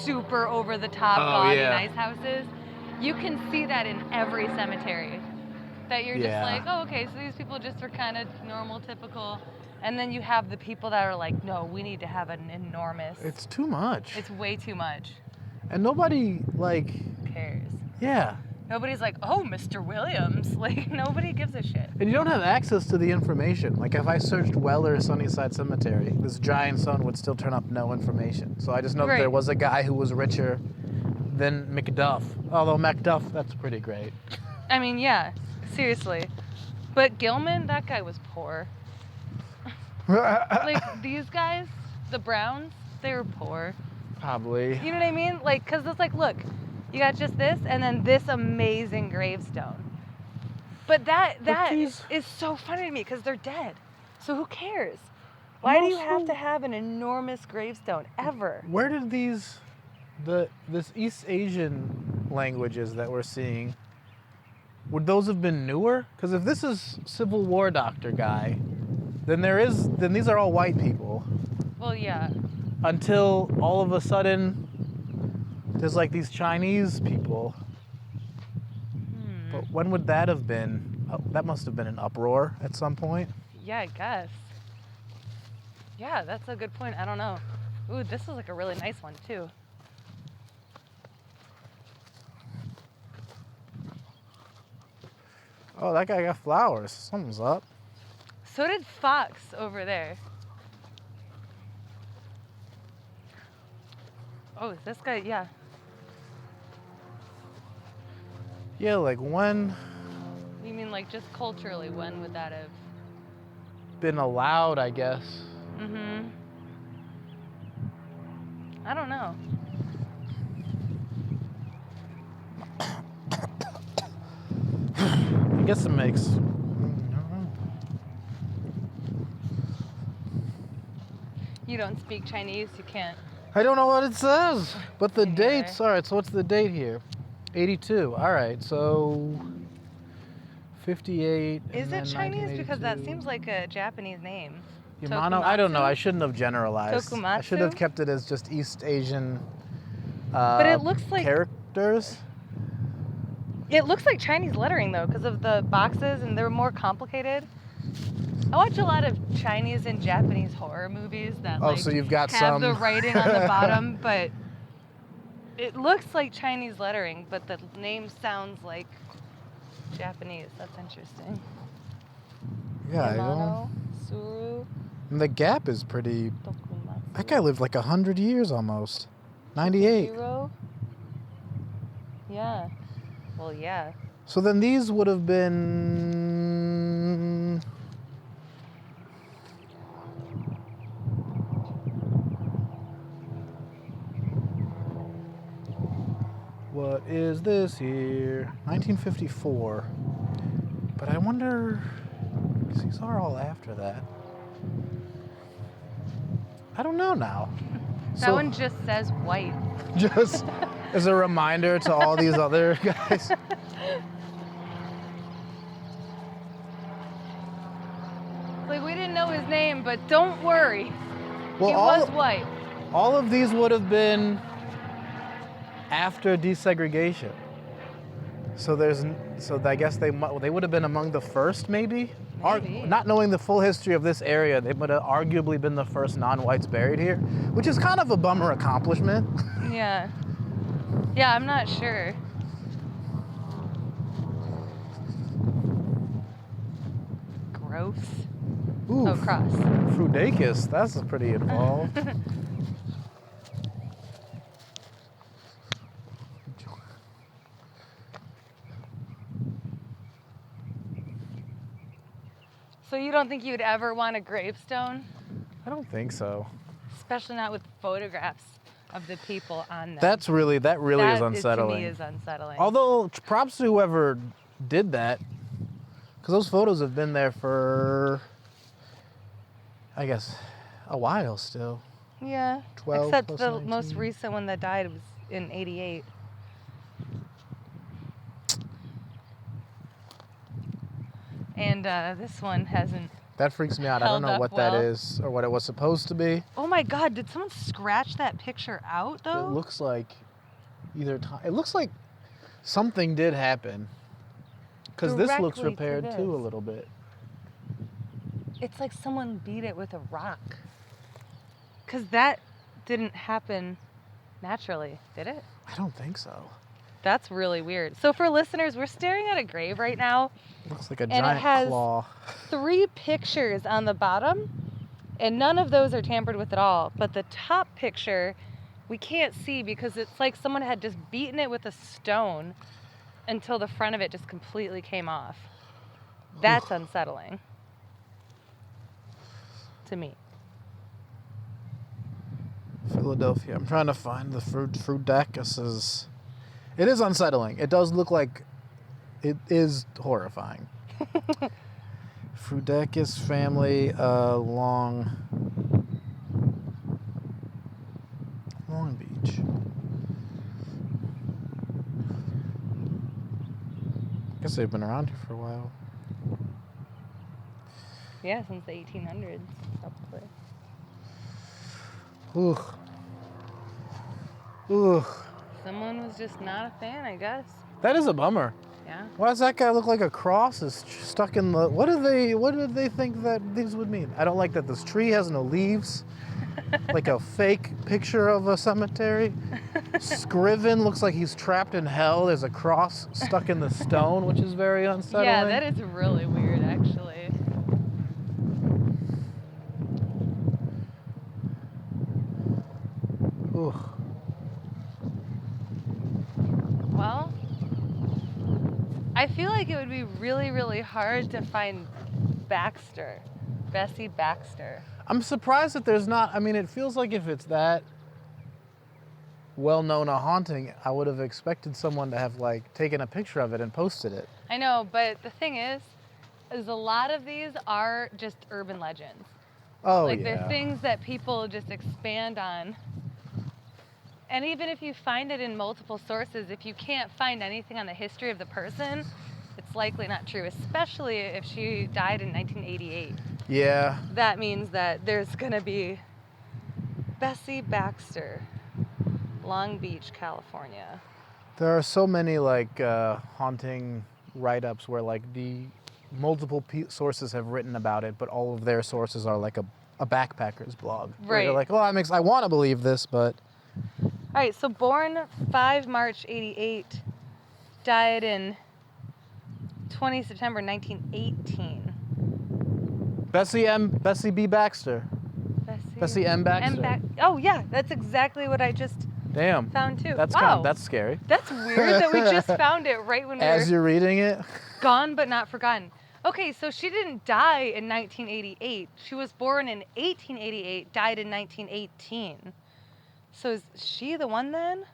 S1: super over the top gaudy nice houses. You can see that in every cemetery. That you're just like, oh, okay, so these people just are kind of normal, typical. And then you have the people that are like, no, we need to have an enormous.
S2: It's too much.
S1: It's way too much.
S2: And nobody, like...
S1: cares.
S2: Yeah.
S1: Nobody's like, oh, Mr. Williams. Like, nobody gives a shit.
S2: And you don't have access to the information. Like, if I searched Weller Sunnyside Cemetery, this giant stone would still turn up no information. So I just know that there was a guy who was richer than Macduff. Although Macduff, that's pretty great.
S1: I mean, yeah, seriously. But Gilman, that guy was poor. Like, these guys, the Browns, they were poor.
S2: Probably.
S1: You know what I mean? Like, because it's like, look, you got just this and then this amazing gravestone. But that is so funny to me because they're dead. So who cares? Why do you have to have an enormous gravestone ever?
S2: Where did this East Asian languages that we're seeing, would those have been newer? Because if this is Civil War doctor guy, then these are all white people.
S1: Well, yeah.
S2: Until all of a sudden, there's like these Chinese people. But when would that have been? Oh, that must have been an uproar at some point.
S1: Yeah, I guess. Yeah, that's a good point. I don't know. Ooh, this is like a really nice one too.
S2: Oh, that guy got flowers. Something's up.
S1: So did Fox over there. Oh, this guy, yeah.
S2: Yeah, like when
S1: You mean like just culturally, when would that have?
S2: been allowed, I guess.
S1: Mm-hmm. I don't know.
S2: I guess it makes.
S1: You don't speak Chinese, you can't.
S2: I don't know what it says, but the
S1: Me neither.
S2: dates. All right, so what's the date here? 82. All right, so 58.
S1: Is it Chinese? Because that
S2: 1982.
S1: seems like a Japanese name.
S2: Yamano? I don't know.
S1: Tokumatsu?
S2: I shouldn't have generalized. I should have
S1: Tokumatsu?
S2: kept it as just East Asian.
S1: But it looks like
S2: characters.
S1: It looks like Chinese lettering though, because of the boxes, and they're more complicated. I watch a lot of Chinese and Japanese horror movies that
S2: So you've got
S1: have
S2: some
S1: the writing on the bottom, but it looks like Chinese lettering, but the name sounds like Japanese. That's interesting.
S2: Yeah, I
S1: Yamano,
S2: know.
S1: Suru,
S2: And the gap is pretty.
S1: Tokumatsu.
S2: That guy lived like 100 years almost. 98.
S1: Hero? Yeah. Well, yeah.
S2: So then these would have been. What is this here? 1954. But I wonder. 'Cause these are all after that. I don't know now.
S1: That one just says white.
S2: Just as a reminder to all these other guys.
S1: Like, we didn't know his name, but don't worry.
S2: Well,
S1: He was white.
S2: all of these would have been after desegregation. So I guess they would have been among the first, maybe?
S1: Maybe.
S2: Not knowing the full history of this area, they would have arguably been the first non-whites buried here, which is kind of a bummer accomplishment.
S1: Yeah. Yeah, I'm not sure. Gross.
S2: Ooh,
S1: Oh, cross.
S2: Frudakis, that's pretty involved.
S1: So you don't think you'd ever want a gravestone?
S2: I don't think so.
S1: Especially not with photographs of the people on them.
S2: That really is unsettling.
S1: To me is unsettling.
S2: Although props to whoever did that, because those photos have been there for, I guess, a while still.
S1: Yeah.
S2: 12
S1: Except
S2: plus
S1: the
S2: 19.
S1: most recent one that died was in '88. And this one hasn't.
S2: That freaks me out. I don't
S1: Held
S2: know
S1: up
S2: what that
S1: well.
S2: is or what it was supposed to be.
S1: Oh my God! Did someone scratch that picture out though?
S2: It looks like it looks like something did happen. Because this looks
S1: Directly to
S2: repaired
S1: this.
S2: too a little bit.
S1: It's like someone beat it with a rock. Because that didn't happen naturally, did it?
S2: I don't think so.
S1: That's really weird. So for listeners, we're staring at a grave right now.
S2: It looks like a
S1: And
S2: giant
S1: it has
S2: claw.
S1: 3 pictures on the bottom, and none of those are tampered with at all. But the top picture, we can't see because it's like someone had just beaten it with a stone until the front of it just completely came off. That's unsettling to me.
S2: Philadelphia. I'm trying to find the fruit deck. It is unsettling. It does look like it is horrifying. Frudakis family, Long Beach. I guess they've been around here for a while.
S1: Yeah, since the 1800s, probably.
S2: Ooh.
S1: Someone was just not a fan, I guess.
S2: That is a bummer.
S1: Yeah.
S2: Why does that guy look like a cross is stuck in the... What did they think that these would mean? I don't like that this tree has no leaves. Like a fake picture of a cemetery. Scriven looks like he's trapped in hell. There's a cross stuck in the stone, which is very unsettling.
S1: Yeah, that is really weird, actually.
S2: Ooh.
S1: Well, I feel like it would be really, really hard to find Bessie Baxter.
S2: I'm surprised that there's not... I mean, it feels like if it's that well-known a haunting, I would have expected someone to have, like, taken a picture of it and posted it.
S1: I know, but the thing is a lot of these are just urban legends.
S2: Oh,
S1: Like,
S2: yeah.
S1: they're things that people just expand on. And even if you find it in multiple sources, if you can't find anything on the history of the person, it's likely not true, especially if she died in 1988.
S2: Yeah.
S1: That means that there's going to be Bessie Baxter, Long Beach, California.
S2: There are so many, like, haunting write-ups where, like, the multiple sources have written about it, but all of their sources are, like, a backpacker's blog. Where
S1: Right.
S2: you're like, well, I want to believe this, but...
S1: All right, so born 5 March 88, died in 20 September 1918.
S2: Bessie B. Baxter. Bessie M. Baxter.
S1: Oh yeah, that's exactly what I just
S2: Damn.
S1: found too.
S2: That's
S1: wow.
S2: that's scary.
S1: That's weird that we just found it right when we
S2: As
S1: were
S2: you're reading it.
S1: gone but not forgotten. Okay, so she didn't die in 1988. She was born in 1888, died in 1918. So is she the one then?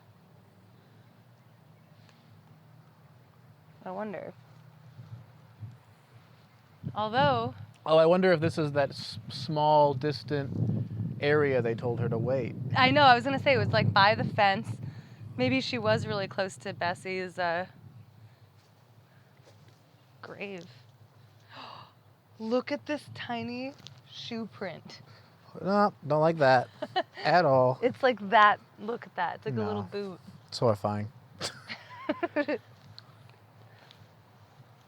S1: I wonder. Although...
S2: Oh, I wonder if this is that small, distant area they told her to wait.
S1: I know, I was going to say it was like by the fence. Maybe she was really close to Bessie's grave. Look at this tiny shoe print.
S2: No, don't like that at all.
S1: It's like that. Look at that. It's like a
S2: No.
S1: little boot.
S2: It's horrifying.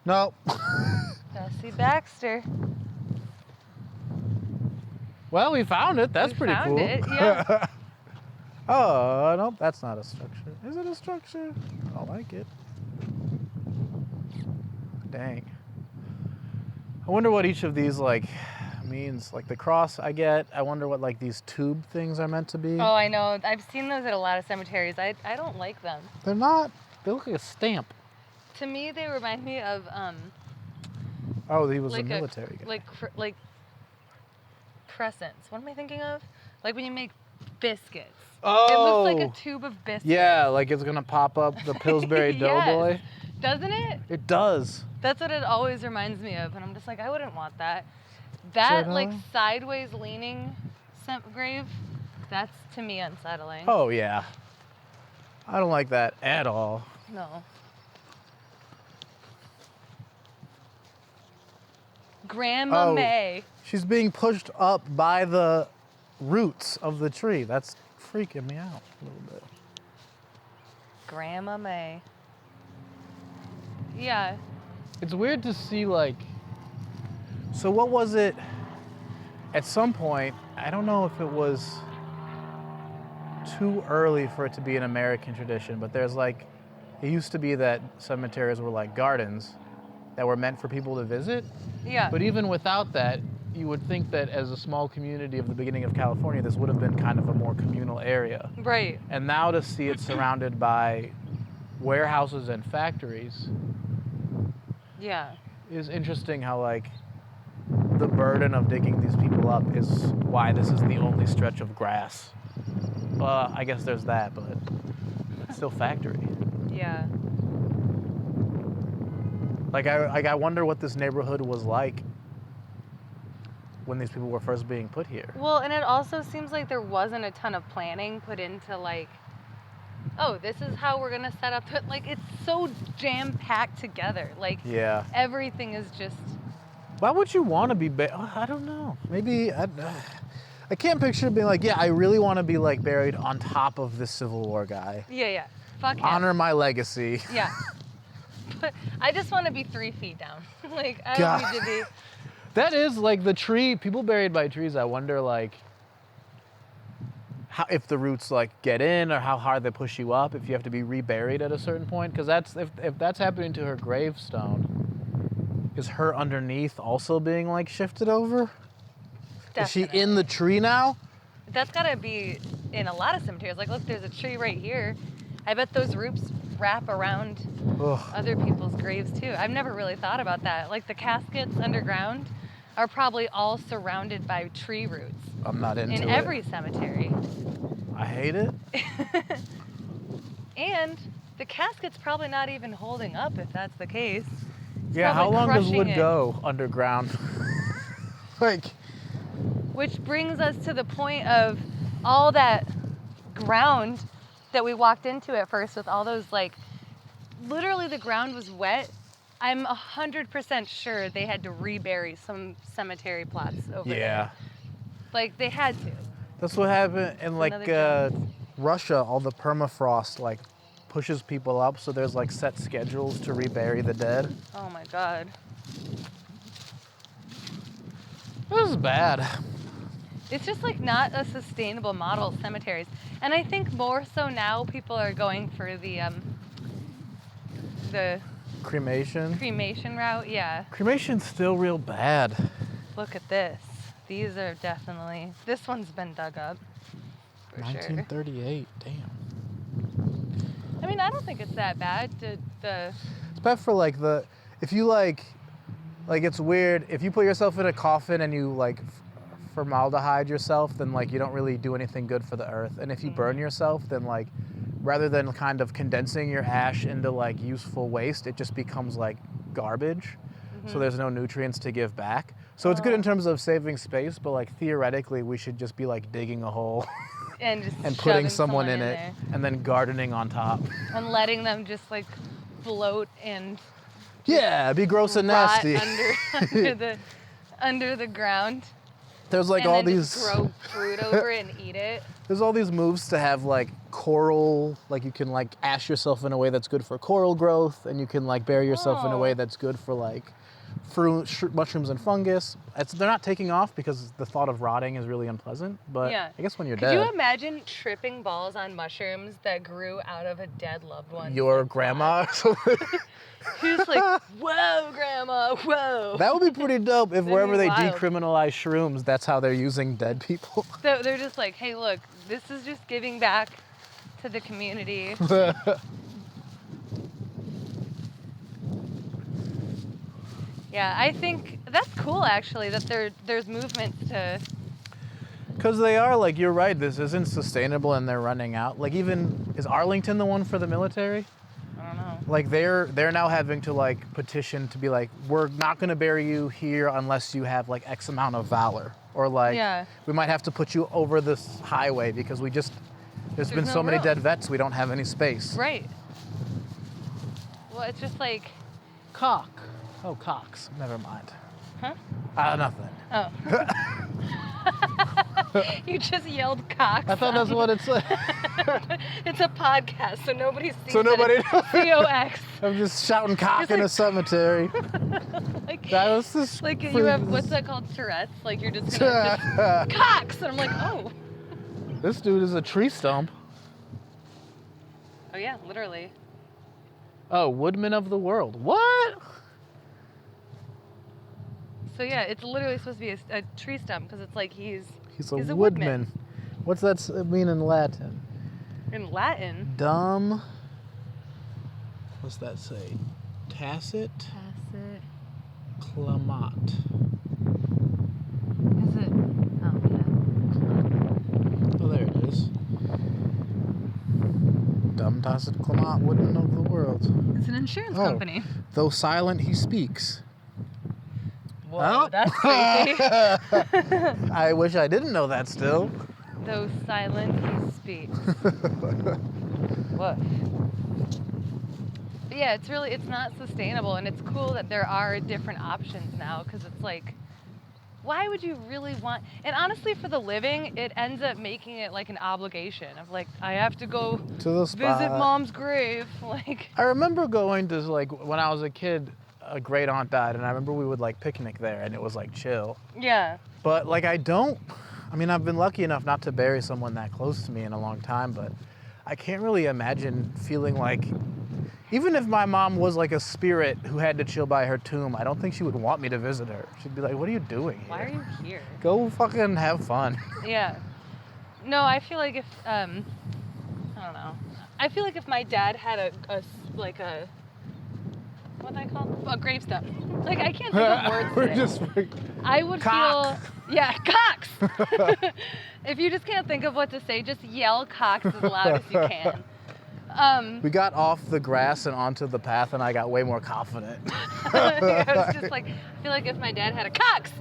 S2: No.
S1: Bessie Baxter.
S2: Well, we found it. That's
S1: We
S2: pretty
S1: found
S2: cool.
S1: it, yeah.
S2: Oh, nope, that's not a structure. Is it a structure? I don't like it. Dang. I wonder what each of these, like, means. Like, the cross I get. I wonder what, like, these tube things are meant to be.
S1: Oh, I know. I've seen those at a lot of cemeteries. I don't like them.
S2: They're not. They look like a stamp.
S1: To me, they remind me of
S2: Oh, he was
S1: like
S2: a military guy.
S1: like crescents. What am I thinking of? Like when you make biscuits.
S2: Oh.
S1: It looks like a tube of biscuits.
S2: Yeah, like it's gonna pop up the Pillsbury
S1: Yes.
S2: Doughboy.
S1: Doesn't it?
S2: It does.
S1: That's what it always reminds me of, and I'm just like, I wouldn't want that. That like sideways leaning grave, that's to me unsettling.
S2: Oh yeah. I don't like that at all.
S1: No. Grandma May.
S2: She's being pushed up by the roots of the tree. That's freaking me out a little bit.
S1: Grandma May. Yeah.
S2: It's weird to see like, so what was it at some point, I don't know if it was too early for it to be an American tradition, but there's like, it used to be that cemeteries were like gardens that were meant for people to visit.
S1: Yeah.
S2: But even without that, you would think that as a small community of the beginning of California, this would have been kind of a more communal area.
S1: Right.
S2: And now to see it surrounded by warehouses and factories
S1: Yeah.
S2: is interesting how like the burden of digging these people up is why this is the only stretch of grass. I guess there's that, but it's still factory.
S1: Yeah.
S2: Like I wonder what this neighborhood was like when these people were first being put here.
S1: Well, and it also seems like there wasn't a ton of planning put into like, oh, this is how we're gonna set up. Like it's so jam-packed together. Like
S2: Yeah.
S1: everything is just.
S2: Why would you want to be I don't know. Maybe I can't picture being like, yeah, I really want to be like buried on top of this Civil War guy.
S1: Yeah. Fuck him.
S2: Honor my legacy.
S1: Yeah. But I just want to be 3 feet down. Like I
S2: God.
S1: don't need to be.
S2: That is like the tree, people buried by trees, I wonder like how, if the roots like get in or how hard they push you up, if you have to be reburied at a certain point. Because that's if that's happening to her gravestone, is her underneath also being like shifted over?
S1: Definitely.
S2: Is she in the tree now?
S1: That's gotta be in a lot of cemeteries. Like, look, there's a tree right here. I bet those roots wrap around
S2: Ugh.
S1: other people's graves too. I've never really thought about that. Like the caskets underground are probably all surrounded by tree roots.
S2: I'm not into it.
S1: In every cemetery.
S2: I hate it.
S1: And the casket's probably not even holding up if that's the case. It's
S2: Yeah, how
S1: probably
S2: long does
S1: crushing
S2: wood
S1: it.
S2: go underground? Like,
S1: Which brings us to the point of all that ground that we walked into at first with all those, like, literally the ground was wet. I'm 100% sure they had to rebury some cemetery plots over there.
S2: yeah.
S1: Like, they had to.
S2: That's what happened in like
S1: another
S2: Russia. All the permafrost like pushes people up, so there's like set schedules to rebury the dead.
S1: Oh my God.
S2: This is bad.
S1: It's just like not a sustainable model of cemeteries. And I think more so now people are going for the
S2: Cremation.
S1: cremation route. Yeah.
S2: Cremation's still real bad.
S1: Look at this. These are definitely, this one's been dug up. For sure.
S2: 1938. Damn.
S1: I mean, I don't think it's that bad.
S2: It's bad for like if you like it's weird if you put yourself in a coffin and you like formaldehyde yourself, then like you don't really do anything good for the earth. And if you burn yourself, then like rather than kind of condensing your ash into like useful waste, it just becomes like garbage. So there's no nutrients to give back. So it's good in terms of saving space, but like theoretically we should just be like digging a hole
S1: and just
S2: and putting
S1: shoving
S2: someone in it
S1: there.
S2: and then gardening on top.
S1: And letting them just like float and
S2: Yeah, it'd be gross and
S1: rot
S2: nasty.
S1: under the ground.
S2: There's like
S1: and
S2: all
S1: then
S2: these
S1: just grow fruit over it and eat it.
S2: There's all these moves to have like coral, like you can like ash yourself in a way that's good for coral growth, and you can like bury yourself in a way that's good for like mushrooms and fungus. They're not taking off because the thought of rotting is really unpleasant, but
S1: Yeah.
S2: I guess when you're
S1: Could
S2: dead.
S1: you imagine tripping balls on mushrooms that grew out of a dead loved one?
S2: Your grandma?
S1: Who's like, whoa, grandma, whoa.
S2: That would be pretty dope if
S1: That'd
S2: wherever
S1: be
S2: they
S1: wild.
S2: decriminalize shrooms, that's how they're using dead people.
S1: So they're just like, hey, look, this is just giving back to the community. Yeah, I think that's cool actually that there's movements to.
S2: Because they are, like, you're right, this isn't sustainable and they're running out. Like, even, is Arlington the one for the military?
S1: I don't know.
S2: Like, they're now having to, like, petition to be like, we're not going to bury you here unless you have, like, X amount of valor. Or, like, we might have to put you over this highway because there's been so many dead vets, we don't have any space.
S1: Right. Well, it's just like...
S2: Cock. Oh, cocks. Never mind.
S1: Huh?
S2: Nothing.
S1: Oh. You just yelled cocks.
S2: I thought that's what it said.
S1: It's a podcast, so nobody sees
S2: So nobody knows.
S1: C-O-X.
S2: I'm just shouting cock
S1: Just
S2: in
S1: like-
S2: a cemetery.
S1: Like,
S2: That was just
S1: like you have, what's that called? Tourette's? Like you're just gonna cocks! And I'm like, oh.
S2: This dude is a tree stump.
S1: Oh yeah, literally.
S2: Oh, woodman of the world. What?
S1: So yeah, it's literally supposed to be a tree stump because it's like he's
S2: a
S1: a
S2: woodman. What's that mean in Latin?
S1: in Latin.
S2: Dumb. What's that say? Tacit.
S1: Tacit.
S2: Clamat.
S1: Is it? Oh yeah.
S2: Oh, there it is. Dumb, tacit, clamat, woodman of the world.
S1: It's an insurance company.
S2: Though silent, he speaks.
S1: Whoa, that's crazy.
S2: I wish I didn't know that still.
S1: Though silent, he speaks. Woof. But yeah, it's not sustainable, and it's cool that there are different options now, because it's like, why would you really want, and honestly for the living, it ends up making it like an obligation of like, I have to go
S2: To the spot.
S1: visit mom's grave, like.
S2: I remember going to, like, when I was a kid, a great aunt died, and I remember we would, like, picnic there, and it was, like, chill.
S1: Yeah.
S2: But, like, I've been lucky enough not to bury someone that close to me in a long time, but I can't really imagine feeling like, even if my mom was like a spirit who had to chill by her tomb, I don't think she would want me to visit her. She'd be like, what are you doing here?
S1: Why are you here?
S2: Go fucking have fun.
S1: Yeah. No, I feel like if, I don't know. I feel like if my dad had what I call a gravestone. Like I can't think of words
S2: We're
S1: today.
S2: just
S1: I would
S2: Cock.
S1: feel, yeah, cocks. If you just can't think of what to say, just yell cocks as loud as you can.
S2: We got off the grass and onto the path, and I got way more confident.
S1: I was just like, I feel like if my dad had a cocks,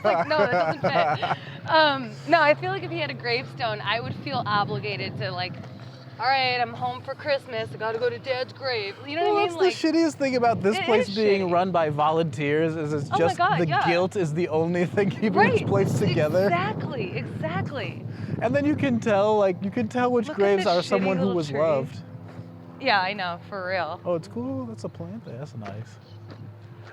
S1: like no, that doesn't fit. No, I feel like if he had a gravestone, I would feel obligated to like, all right, I'm home for Christmas. I got to go to Dad's grave. You know what I mean?
S2: That's the shittiest thing about this
S1: It
S2: place
S1: is
S2: being
S1: shitty.
S2: run by volunteers is it's
S1: Oh my
S2: just
S1: God,
S2: the
S1: yeah.
S2: guilt is the only thing keeping this place together.
S1: Exactly.
S2: And then you can tell which
S1: Look at
S2: graves
S1: this
S2: are
S1: shitty
S2: someone who
S1: little
S2: was
S1: tree.
S2: loved.
S1: Yeah, I know, for real.
S2: Oh, it's cool. That's a plant there. That's nice.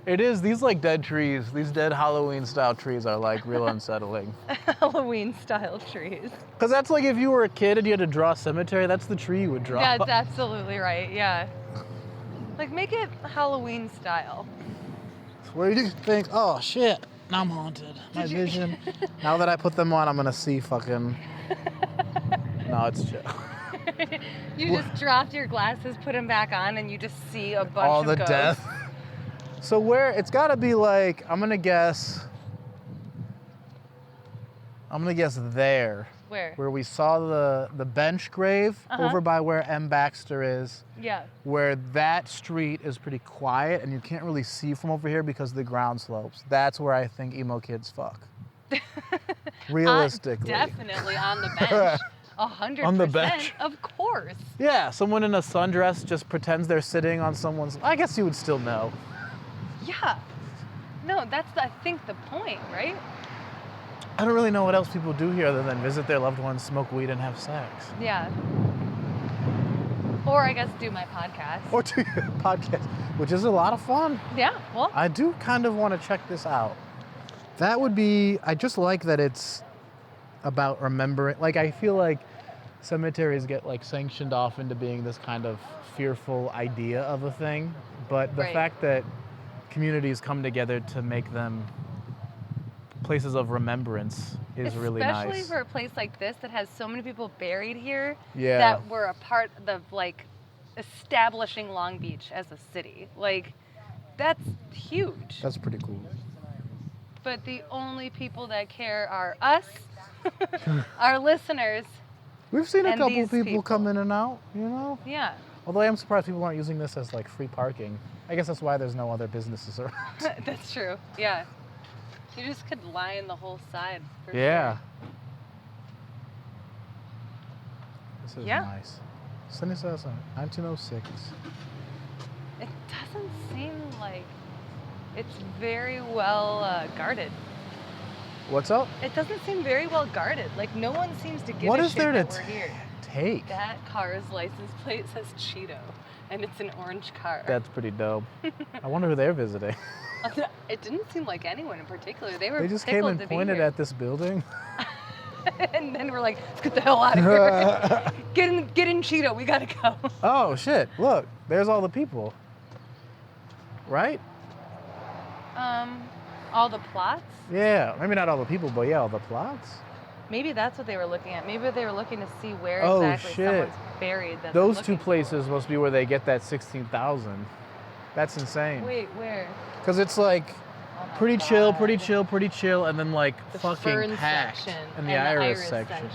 S2: It is. These like dead trees, these dead Halloween style trees are like real unsettling.
S1: Halloween style trees.
S2: Because that's like if you were a kid and you had to draw a cemetery, that's the tree you would draw.
S1: That's absolutely right, yeah. Like, make it Halloween style.
S2: Where do you think, oh shit, now I'm haunted. My vision. Now that I put them on, I'm gonna see fucking. No, it's chill.
S1: You just dropped your glasses, put them back on, and you just see a bunch
S2: All
S1: of
S2: the
S1: ghosts.
S2: death. So it's gotta be like, I'm gonna guess there.
S1: Where?
S2: We saw the bench grave over by where M. Baxter is.
S1: Yeah.
S2: Where that street is pretty quiet and you can't really see from over here because of the ground slopes. That's where I think emo kids fuck. Realistically.
S1: Definitely on the bench. 100%.
S2: On the bench.
S1: Of course.
S2: Yeah, someone in a sundress just pretends they're sitting on someone's. I guess you would still know.
S1: Yeah. No, that's, I think, the point, right?
S2: I don't really know what else people do here other than visit their loved ones, smoke weed, and have sex.
S1: Yeah. Or I guess do my podcast.
S2: Or do your podcast, which is a lot of fun.
S1: Yeah, well.
S2: I do kind of want to check this out. That would be, I just like that it's about remembering. Like, I feel like cemeteries get like sanctioned off into being this kind of fearful idea of a thing. But the fact that communities come together to make them places of remembrance is really nice.
S1: Especially for a place like this that has so many people buried here
S2: Yeah.
S1: that were a part of like establishing Long Beach as a city. Like That's huge.
S2: That's pretty cool.
S1: But the only people that care are us, our listeners.
S2: We've seen a
S1: And
S2: couple
S1: these
S2: people come in and out, you know?
S1: Yeah.
S2: Although I am surprised people aren't using this as like free parking. I guess that's why there's no other businesses around.
S1: That's true. Yeah. You just could line the whole side. For
S2: Yeah.
S1: Sure.
S2: This is
S1: Yeah.
S2: nice. Sunnyside Cemetery, 1906.
S1: It doesn't seem like it's very well guarded.
S2: What's up?
S1: It doesn't seem very well guarded. Like no one seems to give
S2: What
S1: a
S2: is
S1: shit
S2: there to
S1: that we're here.
S2: take?
S1: That car's license plate says Cheeto, and it's an orange car.
S2: That's pretty dope. I wonder who they're visiting.
S1: It didn't seem like anyone in particular. They were
S2: They just came
S1: tickled
S2: and
S1: to be
S2: pointed
S1: here.
S2: at this building.
S1: And then we're like, let's get the hell out of here. Get in Cheeto. We gotta go.
S2: Oh shit! Look, there's all the people. Right?
S1: All the plots.
S2: Yeah, maybe not all the people, but yeah, all the plots.
S1: Maybe that's what they were looking at. Maybe they were looking to see where
S2: Oh,
S1: exactly
S2: shit.
S1: someone's buried. That they're
S2: Those two
S1: looking
S2: places must be where they get that 16,000. That's insane.
S1: for. Wait, where?
S2: Because it's like
S1: Oh my
S2: pretty chill, pretty
S1: God.
S2: chill, pretty chill, and then like
S1: The
S2: fucking
S1: fern
S2: packed.
S1: section
S2: And the iris section.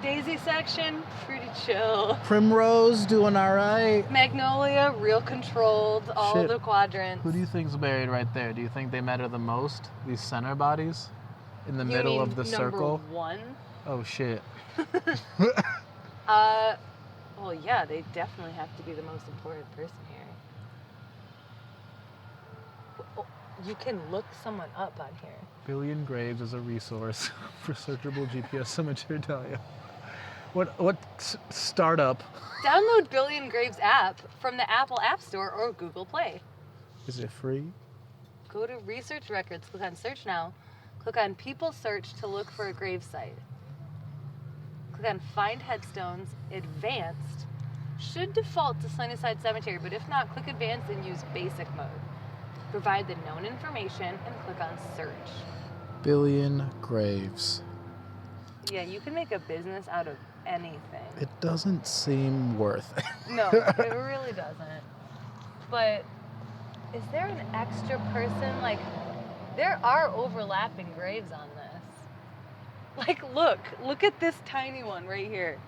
S1: Daisy section, pretty chill.
S2: Primrose doing all right.
S1: Magnolia, real controlled, all
S2: Shit.
S1: the quadrants.
S2: Who do you think's buried right there? Do you think they matter the most? These center bodies in the
S1: You
S2: middle
S1: mean
S2: of the
S1: number
S2: circle?
S1: one?
S2: Oh shit.
S1: Well, yeah, they definitely have to be the most important person here. Oh, you can look someone up on here.
S2: Billion Graves is a resource for searchable GPS cemetery data. What startup
S1: Download Billion Graves app from the Apple App Store or Google Play.
S2: is it free?
S1: Go to Research Records, click on Search Now, click on People Search to look for a grave site. Click on Find Headstones, Advanced. Should default to Sunnyside Cemetery, but if not, click Advanced and use Basic mode. Provide the known information and click on Search.
S2: Billion Graves.
S1: Yeah, you can make a business out of anything.
S2: It doesn't seem worth it.
S1: No, it really doesn't. But is there an extra person? Like, there are overlapping graves on this. Like, look at this tiny one right here.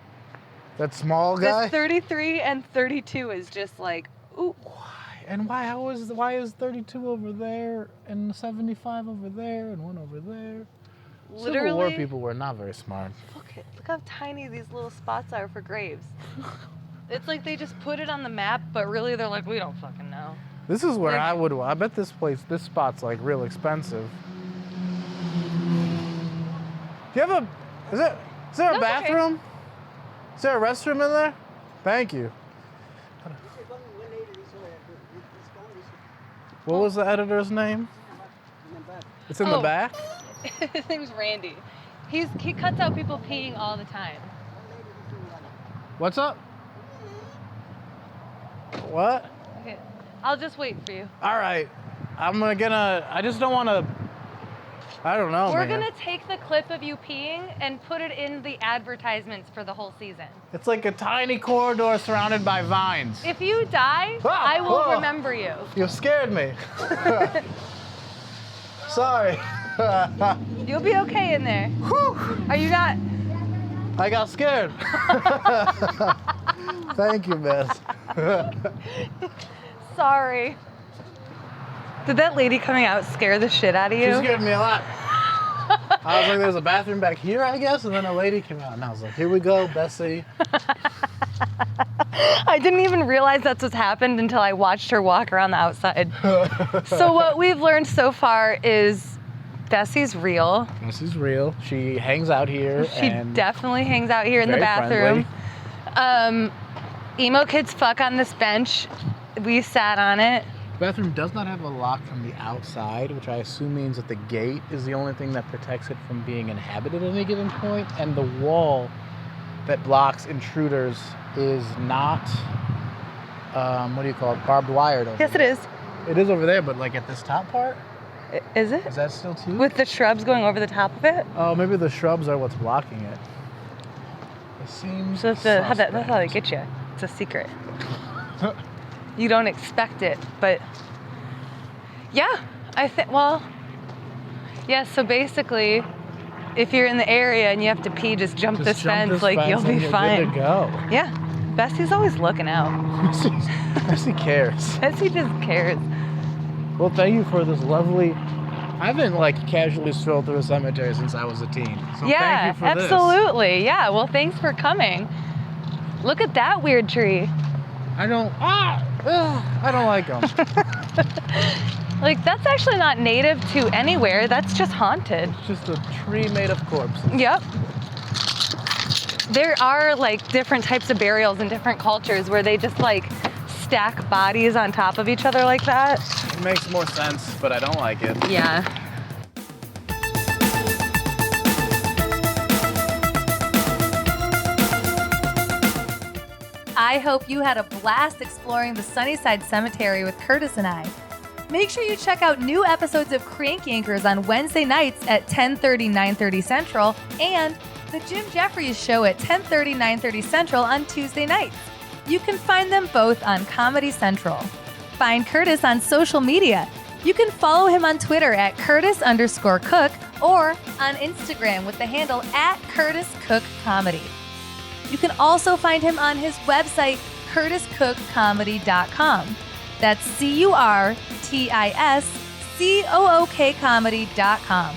S2: That small guy?
S1: This 33 and 32 is just like, ooh.
S2: And why is 32 over there and 75 over there and one over there?
S1: Literally,
S2: Civil War people were not very smart.
S1: Look how tiny these little spots are for graves. It's like they just put it on the map, but really they're like, we don't fucking know.
S2: This is where
S1: Like-
S2: I bet this spot's like real expensive. Do you have is there a
S1: That's okay.
S2: bathroom? Is there a restroom in there? Thank you. What was the editor's name? It's in the
S1: Oh.
S2: back?
S1: His name's Randy. He cuts out people peeing all the time.
S2: What's up? What?
S1: Okay, I'll just wait for you.
S2: All right. I just don't want to, I don't know,
S1: We're
S2: man.
S1: gonna take the clip of you peeing and put it in the advertisements for the whole season.
S2: It's like a tiny corridor surrounded by vines.
S1: If you die,
S2: Ah,
S1: I will
S2: oh.
S1: remember you.
S2: You scared me. Sorry.
S1: You'll be okay in there. Are you not?
S2: I got scared. Thank you, Bess.
S1: Sorry. Did that lady coming out scare the shit out of
S2: She
S1: you?
S2: scared me a lot. I was like, there's a bathroom back here, I guess, and then a lady came out, and I was like, here we go, Bessie.
S1: I didn't even realize that's what's happened until I watched her walk around the outside. So what we've learned so far is Bessie's real.
S2: Bessie's real. She hangs out here.
S1: She
S2: and
S1: definitely hangs out here in the
S2: very
S1: bathroom.
S2: friendly.
S1: Emo kids fuck on this bench. We sat on it.
S2: The bathroom does not have a lock from the outside, which I assume means that the gate is the only thing that protects it from being inhabited at any given point, and the wall that blocks intruders is not, what do you call it, barbed wired over
S1: Yes, it
S2: there.
S1: is.
S2: It is over there, but like at this top part?
S1: Is it?
S2: Is that still too?
S1: With the shrubs going over the top of it?
S2: Oh, maybe the shrubs are what's blocking it. It seems
S1: So that's how they
S2: suspect.
S1: get you. It's a secret. you don't expect it. But yeah, so basically, if you're in the area and you have to pee, just jump this fence, you'll be fine.
S2: Good to go.
S1: Yeah, Bessie's always looking out.
S2: Bessie cares.
S1: Bessie just cares.
S2: Well, thank you for this lovely... I haven't casually strolled through a cemetery since I was a teen. So
S1: Yeah,
S2: thank you for
S1: absolutely.
S2: This.
S1: Yeah, well, thanks for coming. Look at that weird tree.
S2: I don't like them.
S1: That's actually not native to anywhere. That's just haunted.
S2: It's just a tree made of corpses.
S1: Yep. There are different types of burials in different cultures where they just stack bodies on top of each other like that.
S2: It makes more sense, but I don't like it.
S1: Yeah. I hope you had a blast exploring the Sunnyside Cemetery with Curtis and I. Make sure you check out new episodes of Crank Yankers on Wednesday nights at 10:30, 9:30 Central, and The Jim Jeffries Show at 10:30, 9:30 Central on Tuesday nights. You can find them both on Comedy Central. Find Curtis on social media. You can follow him on Twitter at Curtis_Cook or on Instagram with the handle at CurtisCookComedy. You can also find him on his website, CurtisCookComedy.com. That's CurtisCookComedy.com.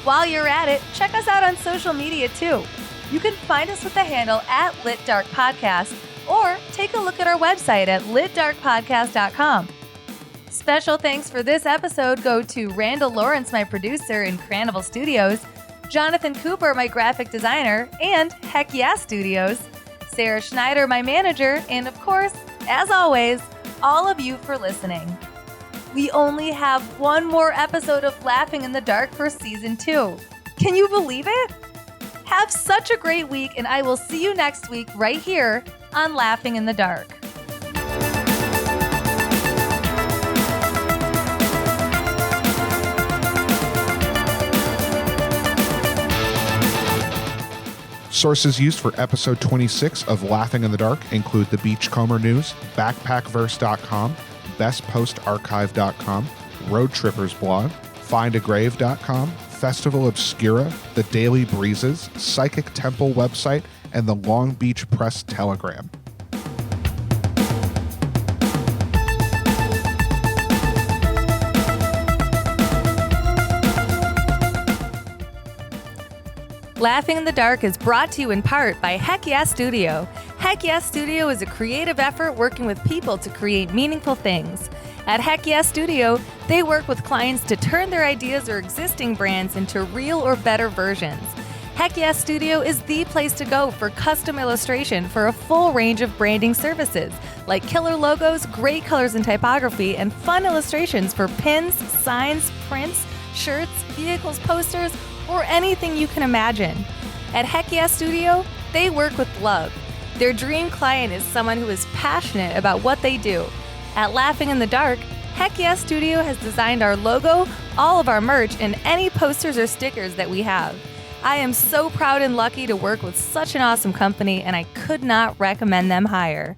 S1: While you're at it, check us out on social media too. You can find us with the handle at LitDarkPodcast or take a look at our website at LitDarkPodcast.com. Special thanks for this episode go to Randall Lawrence, my producer in Cranival Studios, Jonathan Cooper, my graphic designer, and Heck Yeah Studios, Sara Schneider, my manager, and of course, as always, all of you for listening. We only have one more episode of Laughing in the Dark for Season 2. Can you believe it? Have such a great week, and I will see you next week right here on Laughing in the Dark.
S4: Sources used for episode 26 of Laughing in the Dark include the Beachcomber News, Backpackverse.com, BestPostArchive.com, Road Trippers blog, FindAGrave.com, Festival Obscura, The Daily Breezes, Psychic Temple website, and the Long Beach Press Telegram.
S1: Laughing in the Dark is brought to you in part by Heck Yeah Studio. Heck Yeah Studio is a creative effort working with people to create meaningful things. At Heck Yeah Studio, they work with clients to turn their ideas or existing brands into real or better versions. Heck Yeah Studio is the place to go for custom illustration for a full range of branding services, like killer logos, great colors and typography, and fun illustrations for pins, signs, prints, shirts, vehicles, posters, or anything you can imagine. At Heck Yeah Studio, they work with love. Their dream client is someone who is passionate about what they do. At Laughing in the Dark, Heck Yeah Studio has designed our logo, all of our merch, and any posters or stickers that we have. I am so proud and lucky to work with such an awesome company, and I could not recommend them higher.